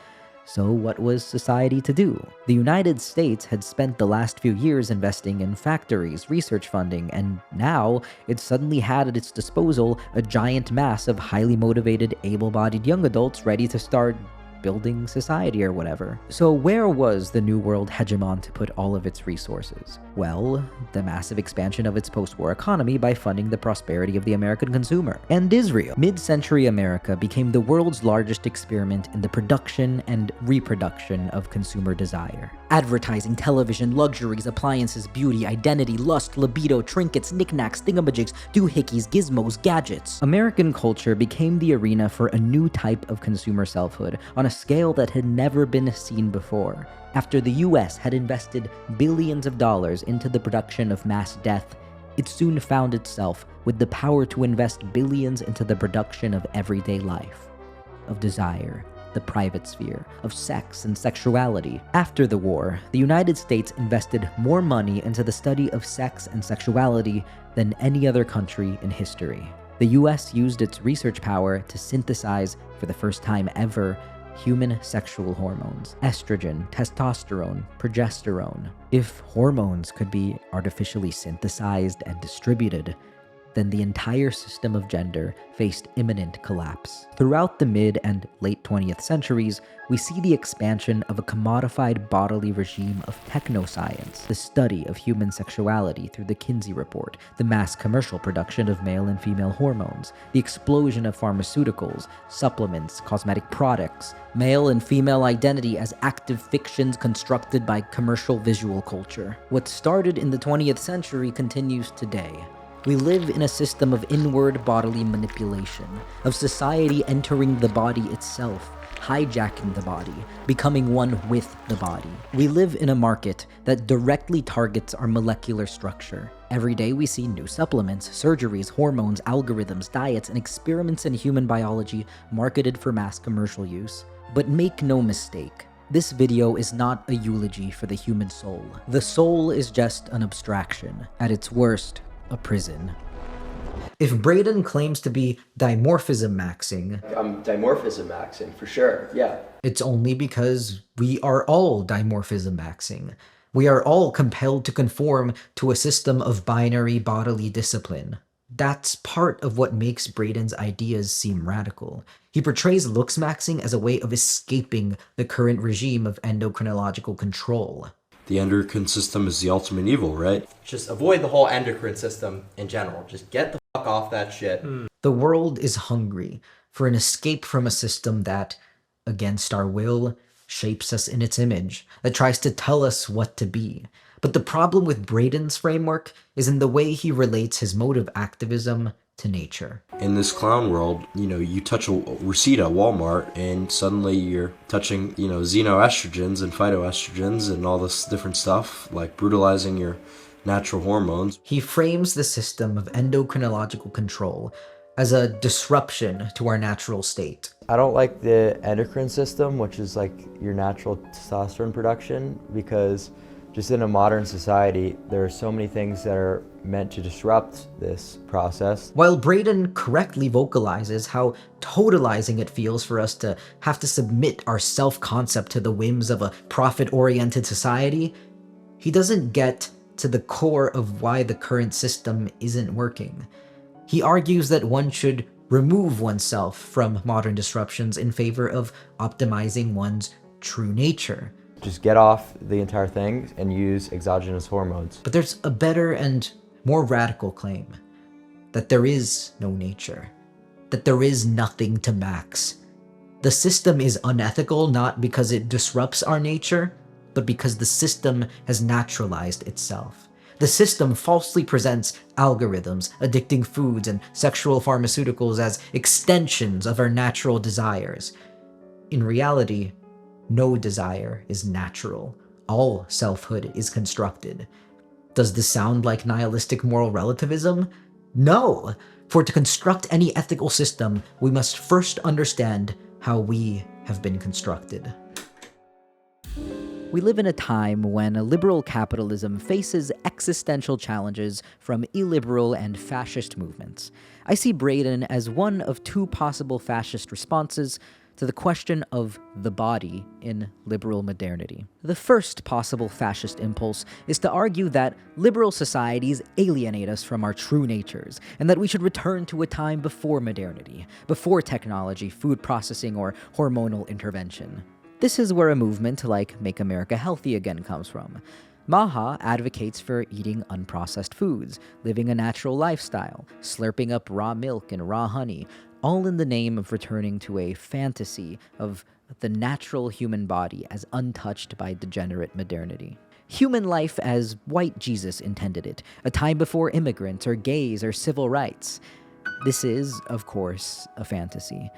So what was society to do? The United States had spent the last few years investing in factories, research funding, and now it suddenly had at its disposal a giant mass of highly motivated, able-bodied young adults ready to start building society or whatever. So where was the New World hegemon to put all of its resources? Well, the massive expansion of its post-war economy by funding the prosperity of the American consumer. And Israel. Mid-century America became the world's largest experiment in the production and reproduction of consumer desire. Advertising, television, luxuries, appliances, beauty, identity, lust, libido, trinkets, knickknacks, thingamajigs, doohickeys, gizmos, gadgets. American culture became the arena for a new type of consumer selfhood on a scale that had never been seen before. After the US had invested billions of dollars into the production of mass death, it soon found itself with the power to invest billions into the production of everyday life, of desire, the private sphere, of sex and sexuality. After the war, the United States invested more money into the study of sex and sexuality than any other country in history. The US used its research power to synthesize, for the first time ever, human sexual hormones: estrogen, testosterone, progesterone. If hormones could be artificially synthesized and distributed, then the entire system of gender faced imminent collapse. Throughout the mid and late 20th centuries, we see the expansion of a commodified bodily regime of technoscience, the study of human sexuality through the Kinsey Report, the mass commercial production of male and female hormones, the explosion of pharmaceuticals, supplements, cosmetic products, male and female identity as active fictions constructed by commercial visual culture. What started in the 20th century continues today. We live in a system of inward bodily manipulation, of society entering the body itself, hijacking the body, becoming one with the body. We live in a market that directly targets our molecular structure. Every day we see new supplements, surgeries, hormones, algorithms, diets, and experiments in human biology marketed for mass commercial use. But make no mistake, this video is not a eulogy for the human soul. The soul is just an abstraction. At its worst, a prison. If Braden claims to be dimorphism maxing, Dimorphism maxing, for sure, yeah. It's only because we are all dimorphism maxing. We are all compelled to conform to a system of binary bodily discipline. That's part of what makes Braden's ideas seem radical. He portrays Looksmaxxing as a way of escaping the current regime of endocrinological control. The endocrine system is the ultimate evil, right? Just avoid the whole endocrine system in general. Just get the fuck off that shit. The world is hungry for an escape from a system that, against our will, shapes us in its image, that tries to tell us what to be. But the problem with Braden's framework is in the way he relates his mode of activism to nature. In this clown world, you touch a receipt at Walmart and suddenly you're touching, xenoestrogens and phytoestrogens and all this different stuff, like brutalizing your natural hormones. He frames the system of endocrinological control as a disruption to our natural state. I don't like the endocrine system, which is like your natural testosterone production, because just in a modern society, there are so many things that are meant to disrupt this process. While Braden correctly vocalizes how totalizing it feels for us to have to submit our self-concept to the whims of a profit-oriented society, he doesn't get to the core of why the current system isn't working. He argues that one should remove oneself from modern disruptions in favor of optimizing one's true nature. Just get off the entire thing and use exogenous hormones. But there's a better and more radical claim, that there is no nature, that there is nothing to max. The system is unethical not because it disrupts our nature, but because the system has naturalized itself. The system falsely presents algorithms, addicting foods, and sexual pharmaceuticals as extensions of our natural desires. In reality, no desire is natural. All selfhood is constructed. Does this sound like nihilistic moral relativism? No! For to construct any ethical system, we must first understand how we have been constructed. We live in a time when liberal capitalism faces existential challenges from illiberal and fascist movements. I see Braden as one of two possible fascist responses to the question of the body in liberal modernity. The first possible fascist impulse is to argue that liberal societies alienate us from our true natures, and that we should return to a time before modernity, before technology, food processing, or hormonal intervention. This is where a movement like Make America Healthy Again comes from. Maha advocates for eating unprocessed foods, living a natural lifestyle, slurping up raw milk and raw honey, all in the name of returning to a fantasy of the natural human body as untouched by degenerate modernity. Human life as white Jesus intended it, a time before immigrants or gays or civil rights. This is, of course, a fantasy.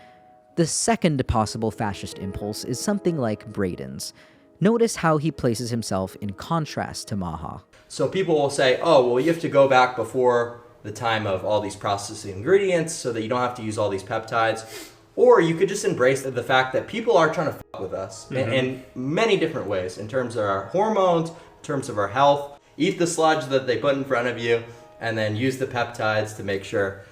The second possible fascist impulse is something like Braden's. Notice how he places himself in contrast to Maha. So people will say, oh, well, you have to go back before the time of all these processing ingredients so that you don't have to use all these peptides. Or you could just embrace the fact that people are trying to fuck with us in many different ways, in terms of our hormones, in terms of our health. Eat the sludge that they put in front of you, and then use the peptides to make sure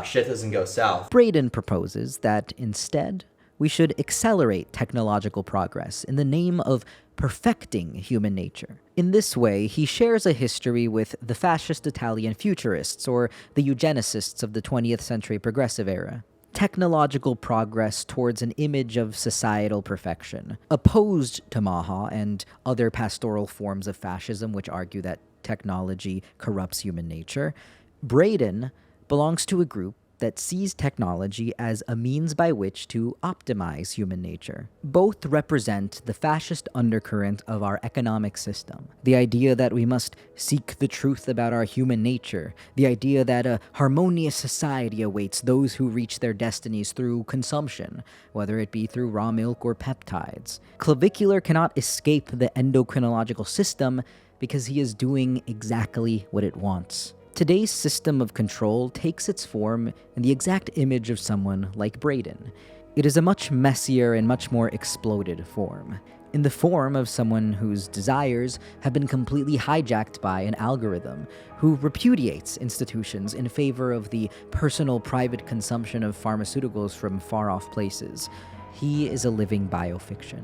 shit doesn't go south. Braden proposes that instead, we should accelerate technological progress in the name of perfecting human nature. In this way, he shares a history with the fascist Italian futurists or the eugenicists of the 20th century progressive era. Technological progress towards an image of societal perfection, opposed to Maha and other pastoral forms of fascism which argue that technology corrupts human nature. Braden belongs to a group that sees technology as a means by which to optimize human nature. Both represent the fascist undercurrent of our economic system. The idea that we must seek the truth about our human nature. The idea that a harmonious society awaits those who reach their destinies through consumption, whether it be through raw milk or peptides. Clavicular cannot escape the endocrinological system because he is doing exactly what it wants. Today's system of control takes its form in the exact image of someone like Braden. It is a much messier and much more exploded form, in the form of someone whose desires have been completely hijacked by an algorithm, who repudiates institutions in favor of the personal private consumption of pharmaceuticals from far-off places. He is a living biofiction.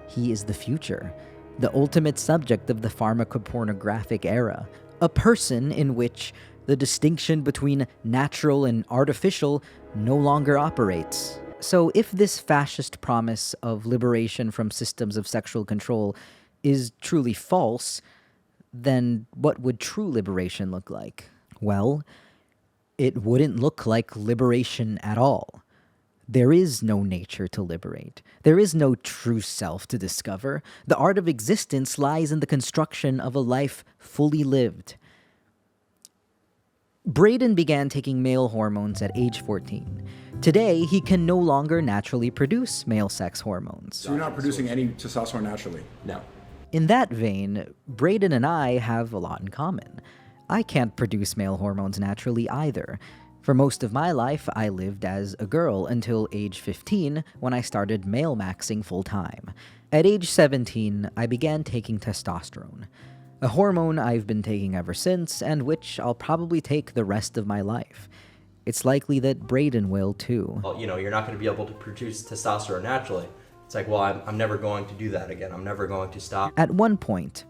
He is the future, the ultimate subject of the pharmacopornographic era, a person in which the distinction between natural and artificial no longer operates. So if this fascist promise of liberation from systems of sexual control is truly false, then what would true liberation look like? Well, it wouldn't look like liberation at all. There is no nature to liberate. There is no true self to discover. The art of existence lies in the construction of a life fully lived. Braden began taking male hormones at age 14. Today, he can no longer naturally produce male sex hormones. So you're not producing any testosterone naturally? No. In that vein, Braden and I have a lot in common. I can't produce male hormones naturally either. For most of my life, I lived as a girl until age 15 when I started male maxing full-time. At age 17, I began taking testosterone, a hormone I've been taking ever since and which I'll probably take the rest of my life. It's likely that Braden will too. Well, you're not going to be able to produce testosterone naturally. It's like, well, I'm never going to do that again. I'm never going to stop. At one point,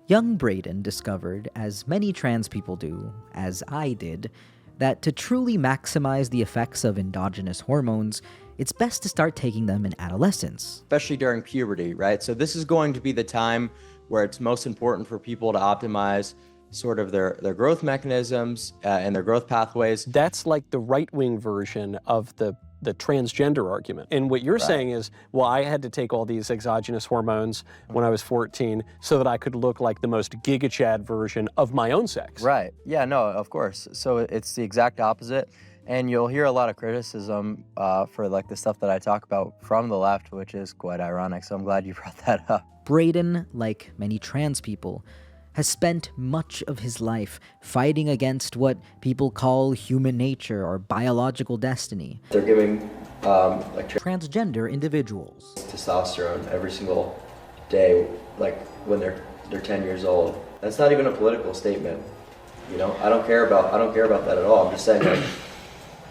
young Braden discovered, as many trans people do, as I did, that to truly maximize the effects of endogenous hormones, it's best to start taking them in adolescence. Especially during puberty, right? So this is going to be the time where it's most important for people to optimize sort of their growth mechanisms and their growth pathways. That's like the right-wing version of the transgender argument. And what you're saying is, well, I had to take all these exogenous hormones when I was 14 so that I could look like the most giga-chad version of my own sex. Right. Yeah, no, of course. So it's the exact opposite. And you'll hear a lot of criticism for like the stuff that I talk about from the left, which is quite ironic. So I'm glad you brought that up. Braden, like many trans people, has spent much of his life fighting against what people call human nature or biological destiny. They're giving transgender individuals testosterone every single day, like when they're 10 years old. That's not even a political statement. I don't care about that at all. I'm just saying, like,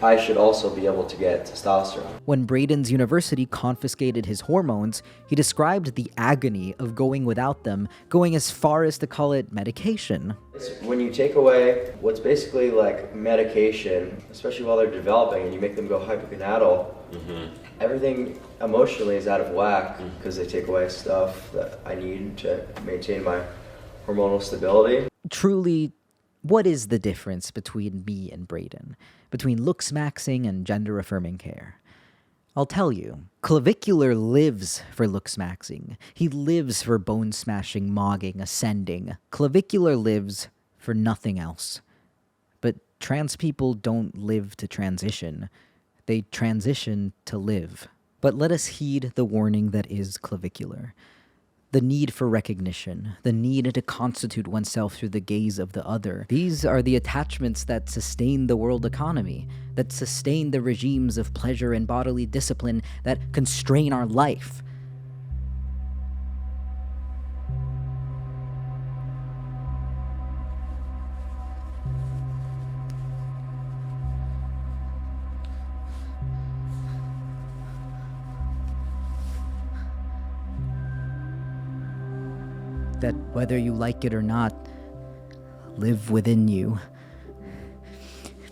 I should also be able to get testosterone. When Braden's university confiscated his hormones, he described the agony of going without them, going as far as to call it medication. When you take away what's basically like medication, especially while they're developing, and you make them go hypogonadal, everything emotionally is out of whack because they take away stuff that I need to maintain my hormonal stability. Truly, what is the difference between me and Braden? Between Looksmaxxing and gender-affirming care? I'll tell you. Clavicular lives for Looksmaxxing. He lives for bone-smashing, mogging, ascending. Clavicular lives for nothing else. But trans people don't live to transition. They transition to live. But let us heed the warning that is clavicular. The need for recognition, the need to constitute oneself through the gaze of the other. These are the attachments that sustain the world economy, that sustain the regimes of pleasure and bodily discipline that constrain our life. That whether you like it or not, live within you.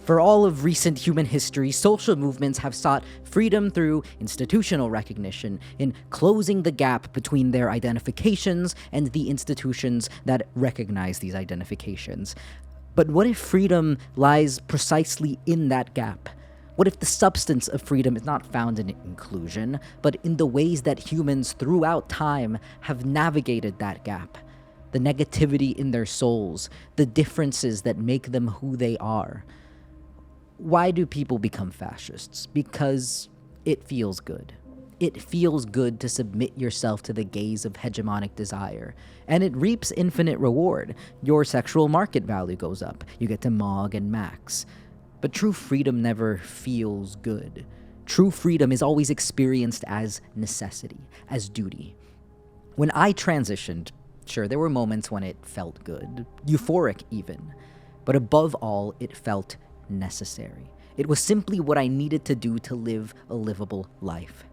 For all of recent human history, social movements have sought freedom through institutional recognition, in closing the gap between their identifications and the institutions that recognize these identifications. But what if freedom lies precisely in that gap? What if the substance of freedom is not found in inclusion, but in the ways that humans throughout time have navigated that gap? The negativity in their souls, the differences that make them who they are. Why do people become fascists? Because it feels good. It feels good to submit yourself to the gaze of hegemonic desire, and it reaps infinite reward. Your sexual market value goes up. You get to mog and max. But true freedom never feels good. True freedom is always experienced as necessity, as duty. When I transitioned, sure, there were moments when it felt good, euphoric even, but above all, it felt necessary. It was simply what I needed to do to live a livable life.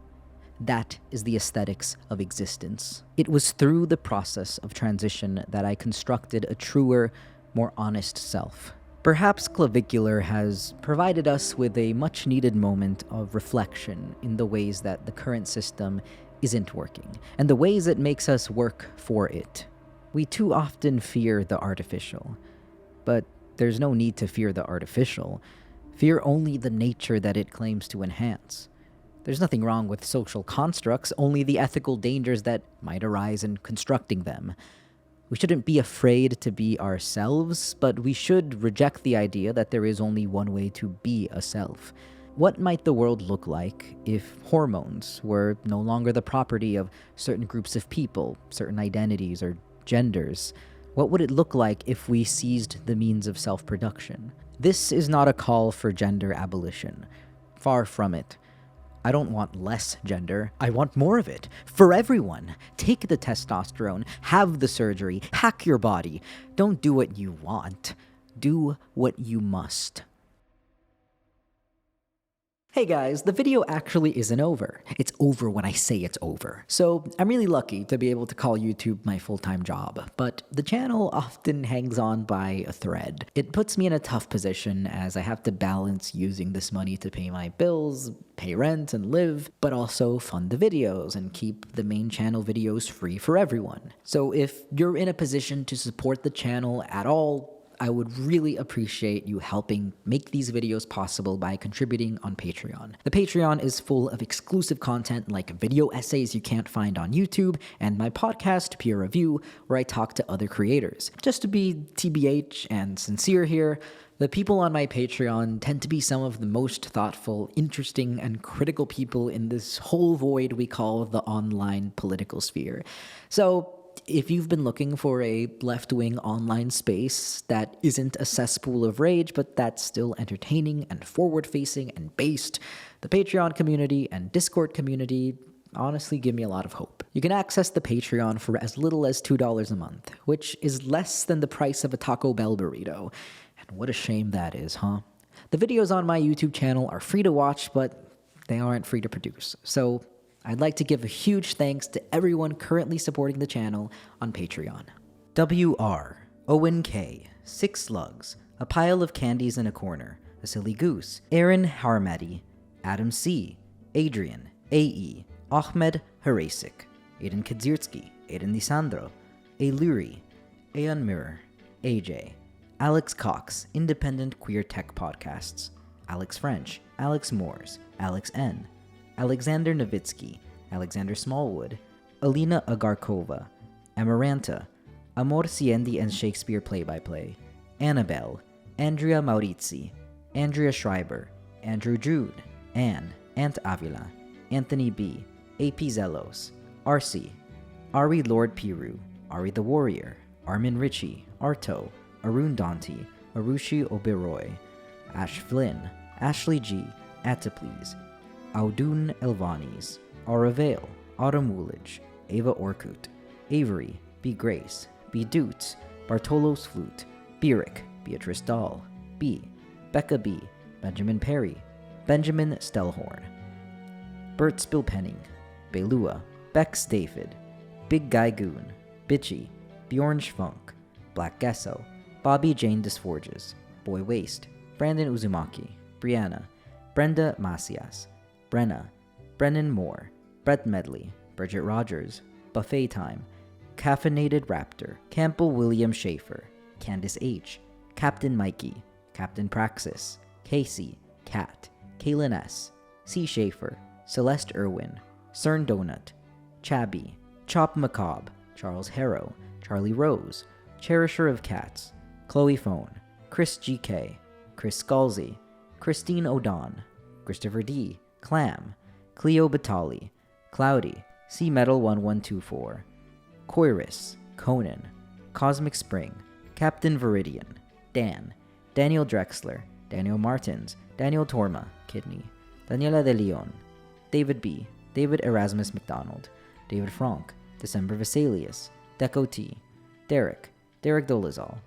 That is the aesthetics of existence. It was through the process of transition that I constructed a truer, more honest self. Perhaps clavicular has provided us with a much-needed moment of reflection in the ways that the current system isn't working, and the ways it makes us work for it. We too often fear the artificial, but there's no need to fear the artificial. Fear only the nature that it claims to enhance. There's nothing wrong with social constructs, only the ethical dangers that might arise in constructing them. We shouldn't be afraid to be ourselves, but we should reject the idea that there is only one way to be a self. What might the world look like if hormones were no longer the property of certain groups of people, certain identities or genders? What would it look like if we seized the means of self-production? This is not a call for gender abolition. Far from it. I don't want less gender. I want more of it. For everyone. Take the testosterone. Have the surgery. Hack your body. Don't do what you want. Do what you must. Hey guys, the video actually isn't over. It's over when I say it's over. So I'm really lucky to be able to call YouTube my full-time job, but the channel often hangs on by a thread. It puts me in a tough position as I have to balance using this money to pay my bills, pay rent and live, but also fund the videos and keep the main channel videos free for everyone. So if you're in a position to support the channel at all, I would really appreciate you helping make these videos possible by contributing on Patreon. The Patreon is full of exclusive content like video essays you can't find on YouTube, and my podcast, Peer Review, where I talk to other creators. Just to be TBH and sincere here, the people on my Patreon tend to be some of the most thoughtful, interesting, and critical people in this whole void we call the online political sphere. So, if you've been looking for a left-wing online space that isn't a cesspool of rage, but that's still entertaining and forward-facing and based, the Patreon community and Discord community honestly give me a lot of hope. You can access the Patreon for as little as $2 a month, which is less than the price of a Taco Bell burrito. And what a shame that is, huh? The videos on my YouTube channel are free to watch, but they aren't free to produce. So I'd like to give a huge thanks to everyone currently supporting the channel on Patreon. WR, Owen K, 6 Slugs, A Pile of Candies in a Corner, A Silly Goose, Aaron Harmadi, Adam C, Adrian, AE, Ahmed Harasik, Aiden Kadzierski, Aiden Lisandro, Aluri, Aeon Mirror, AJ, Alex Cox, Independent Queer Tech Podcasts, Alex French, Alex Moores, Alex N, Alexander Novitsky, Alexander Smallwood, Alina Agarkova, Amaranta, Amor Ciendi and Shakespeare Play-by-Play, Annabelle, Andrea Maurizi, Andrea Schreiber, Andrew Jude, Anne, Ant Avila, Anthony B, AP Zelos, Arcee, Ari Lord Piru, Ari the Warrior, Armin Ritchie, Arto, Arun Danti, Arushi Oberoi, Ash Flynn, Ashley G, Ataplease, Audun Elvanis, Aravale, Autumn Woolidge, Ava Orkut, Avery, B. Grace, B. Doots, Bartolos Flute, Birick, Beatrice Dahl, B. Becca B, Benjamin Perry, Benjamin Stellhorn, Bert Spilpenning, Belua, Bex David, Big Guy Goon, Bitchy, Bjorn Schfunk, Black Gesso, Bobby Jane Disforges, Boy Waste, Brandon Uzumaki, Brianna, Brenda Macias, Brenna, Brennan Moore, Brett Medley, Bridget Rogers, Buffet Time, Caffeinated Raptor, Campbell William Schaefer, Candace H, Captain Mikey, Captain Praxis, Casey, Kat, Kaylin S, C. Schaefer, Celeste Irwin, Cern Donut, Chabby, Chop Macabre, Charles Harrow, Charlie Rose, Cherisher of Cats, Chloe Phone, Chris GK, Chris Scalzi, Christine O'Don, Christopher D, Clam, Cleo Batali, Cloudy, C Metal 1124, Koiris, Conan, Cosmic Spring, Captain Viridian, Dan, Daniel Drexler, Daniel Martins, Daniel Torma, Kidney, Daniela de Leon, David B, David Erasmus McDonald, David Frank, December Vesalius, Deco T, Derek, Derek Dolezal,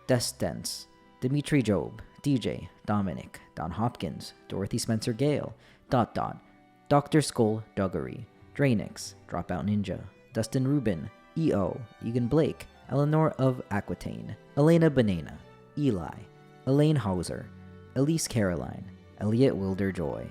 Destence, Dimitri Job, DJ, Dominic, Don Hopkins, Dorothy Spencer Gale, Dr. Skull Duggery, Drainix, Dropout Ninja, Dustin Rubin, EO, Egan Blake, Eleanor of Aquitaine, Elena Banana, Eli, Elaine Hauser, Elise Caroline, Elliot Wilder Joy,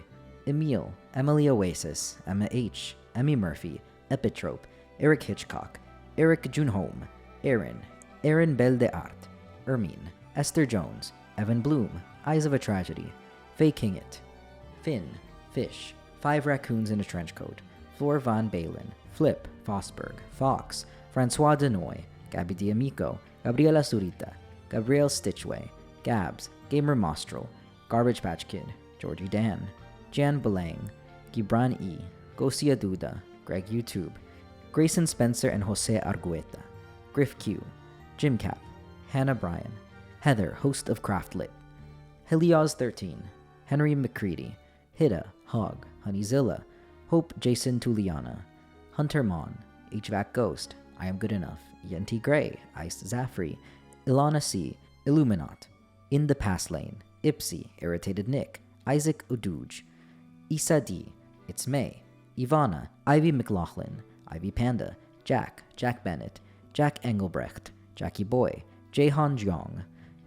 Emile, Emily Oasis, Emma H, Emmy Murphy, Epitrope, Eric Hitchcock, Eric Junholm, Aaron Belle de Art, Ermine, Esther Jones, Evan Bloom, Eyes of a Tragedy, Faye Kingit, Finn, Fish, 5 Raccoons in a Trench Coat, Floor Van Balen, Flip, Fosberg, Fox, Francois Denoy, Gabby D'Amico, Gabriela Zurita, Gabrielle Stitchway, Gabs, Gamer Mostrel, Garbage Patch Kid, Georgie Dan, Jan Belang, Gibran E, Gosia Duda, Greg YouTube, Grayson Spencer and Jose Argueta, Griff Q, Jim Cap, Hannah Bryan, Heather, host of Craftlit, Helios 13, Henry McCready, Hida, Hog, Honeyzilla, Hope Jason Tuliana, Hunter Mon, HVAC Ghost, I Am Good Enough, Yenti Gray, Ice Zaffrey, Ilana C, Illuminat, In the Pass Lane, Ipsy, Irritated Nick, Isaac Uduj, Isa D, It's May, Ivana, Ivy McLaughlin, Ivy Panda, Jack Bennett, Jack Engelbrecht, Jackie Boy, Jahan Jeong,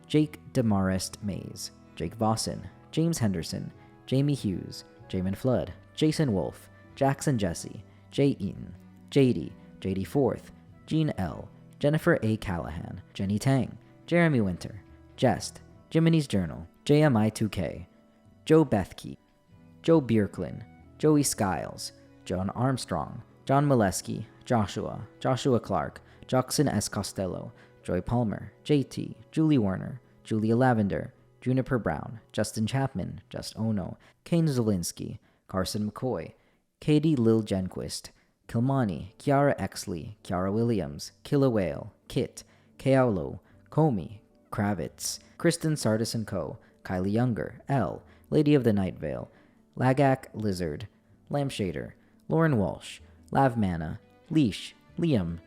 Jake Demarest Mays, Jake Vossen, James Henderson, Jamie Hughes, Jamin Flood, Jason Wolf, Jackson Jesse, Jay Eaton, JD Forth, Jean L, Jennifer A. Callahan, Jenny Tang, Jeremy Winter, Jest, Jiminy's Journal, JMI2K, Joe Bethke, Joe Bierklin, Joey Skiles, John Armstrong, John Molesky, Joshua Clark, Jackson S. Costello, Joy Palmer, JT, Julie Warner, Julia Lavender, Juniper Brown, Justin Chapman, Just Ono, Kane Zielinski, Carson McCoy, Katie Lil Genquist, Kilmani, Kiara Exley, Kiara Williams, Killa Whale, Kit, Keaulo, Comey, Kravitz, Kristen Sardis & Co., Kylie Younger, L, Lady of the Night Vale, Lagak Lizard, Lampshader, Lauren Walsh, Lav Mana, Leash, Liam,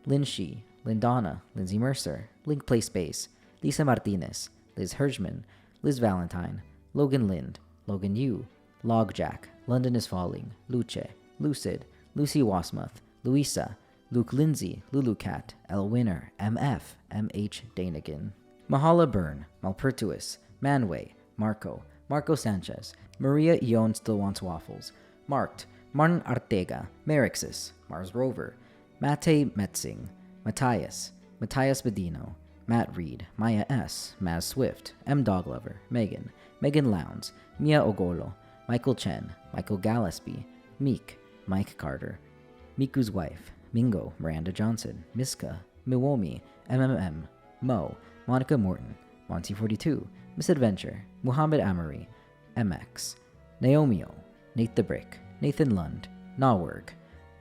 Linshi, Lindana, Lindsay Mercer, Link Play Space, Lisa Martinez, Liz Hirschman, Liz Valentine, Logan Lind, Logan Yu, Logjack, London is Falling, Luce, Lucid, Lucy Wasmuth, Louisa, Luke Lindsay, Lulu Cat, L Winner, MF, MH Danigan, Mahala Byrne, Malpertuous, Manway, Marco Sanchez, Maria Ione Still Wants Waffles, Marked, Martin Artega, Merixis, Mars Rover, Mate Metzing, Matthias Bedino, Matt Reed, Maya S, Maz Swift, M Doglover, Megan Lowndes, Mia Ogolo, Michael Chen, Michael Gillespie, Meek, Mike Carter, Miku's Wife, Mingo, Miranda Johnson, Miska, Miwomi, MMM, Mo, Monica Morton, Monty42, Misadventure, Muhammad Amory, MX, Naomio, Nate the Brick, Nathan Lund, Nawerg,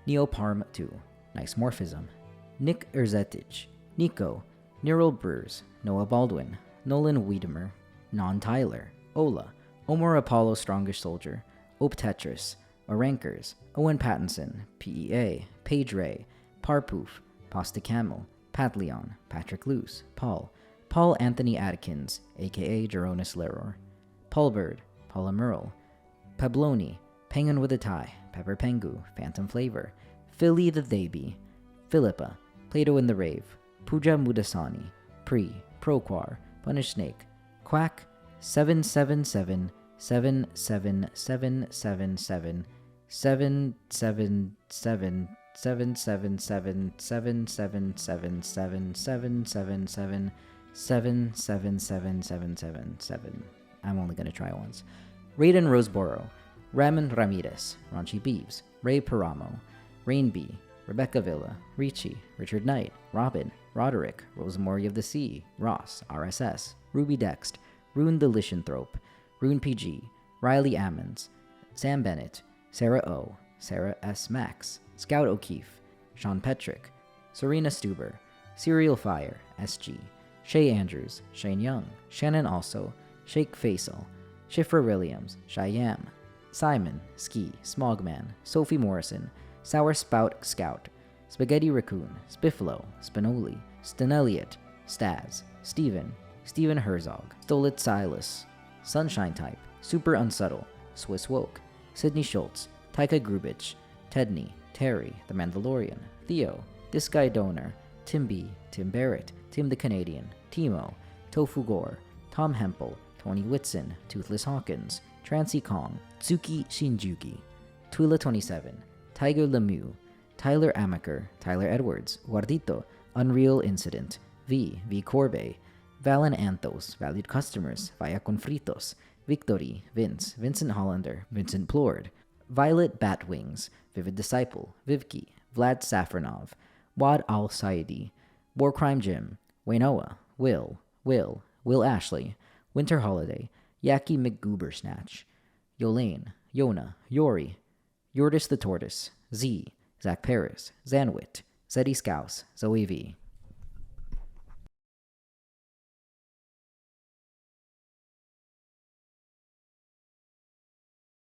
Neoparm 2, Nice Morphism, Nick Erzetich, Nico, Neural Brewers, Noah Baldwin, Nolan Wiedemer, Non Tyler, Ola, Omar Apollo Strongish Soldier, Ope Tetris, Orankers, Owen Pattinson, PEA, Paige Ray, Parpoof, Pasta Camel, Pat Leon, Patrick Luce, Paul Anthony Atkins, aka Jeronis Leror, Paul Bird, Paula Merle, Pabloni, Penguin with a Tie, Pepper Pengu, Phantom Flavor, Philly the Theybe, Philippa, Plato in the Rave, Pooja Mudasani, Proquar, Punish Snake, Quack, 777 777777 777 777 777 7777777. I'm only gonna try once. Raiden Roseboro, Raman Ramirez, Ranchi Beeves, Ray Paramo, Rain B, Rebecca Villa, Ricci, Richard Knight, Robin, Roderick, Rosemary of the Sea, Ross, RSS, Ruby Dext, Rune the Lysianthrope, Rune PG, Riley Ammons, Sam Bennett, Sarah O, Sarah S. Max, Scout O'Keefe, Sean Petrick, Serena Stuber, Serial Fire, SG, Shay Andrews, Shane Young, Shannon Also, Shake Faisal, Shifra Williams, Shyam, Simon, Ski, Smogman, Sophie Morrison, Sour Spout Scout, Spaghetti Raccoon, Spiffalo, Spinoli, Stanelliot, Staz, Steven Herzog, Stolit Silas, Sunshine Type, Super Unsubtle, Swiss Woke, Sydney Schultz, Taika Grubich, Tedney, Terry, The Mandalorian, Theo, This Guy Donor, Tim B, Tim Barrett, Tim the Canadian, Timo, Tofu Gore, Tom Hempel, Tony Whitson, Toothless Hawkins, Trancy Kong, Tsuki Shinjuki, Twila27, Tiger Lemieux, Tyler Amaker, Tyler Edwards, Guardito, Unreal Incident, V Corbe, Valen Anthos, Valued Customers, Via Confritos, Victory, Vince, Vincent Hollander, Vincent Plord, Violet Batwings, Vivid Disciple, Vivki, Vlad Safronov, Wad Al Saidi, Warcrime Jim, Wainoa, Will Ashley, Winter Holiday, Yaki McGoobersnatch, Yolaine, Yona, Yori, Yordis the Tortoise, Z, Zach Paris, Zanwit, Zeddy Scouse, Zoe V.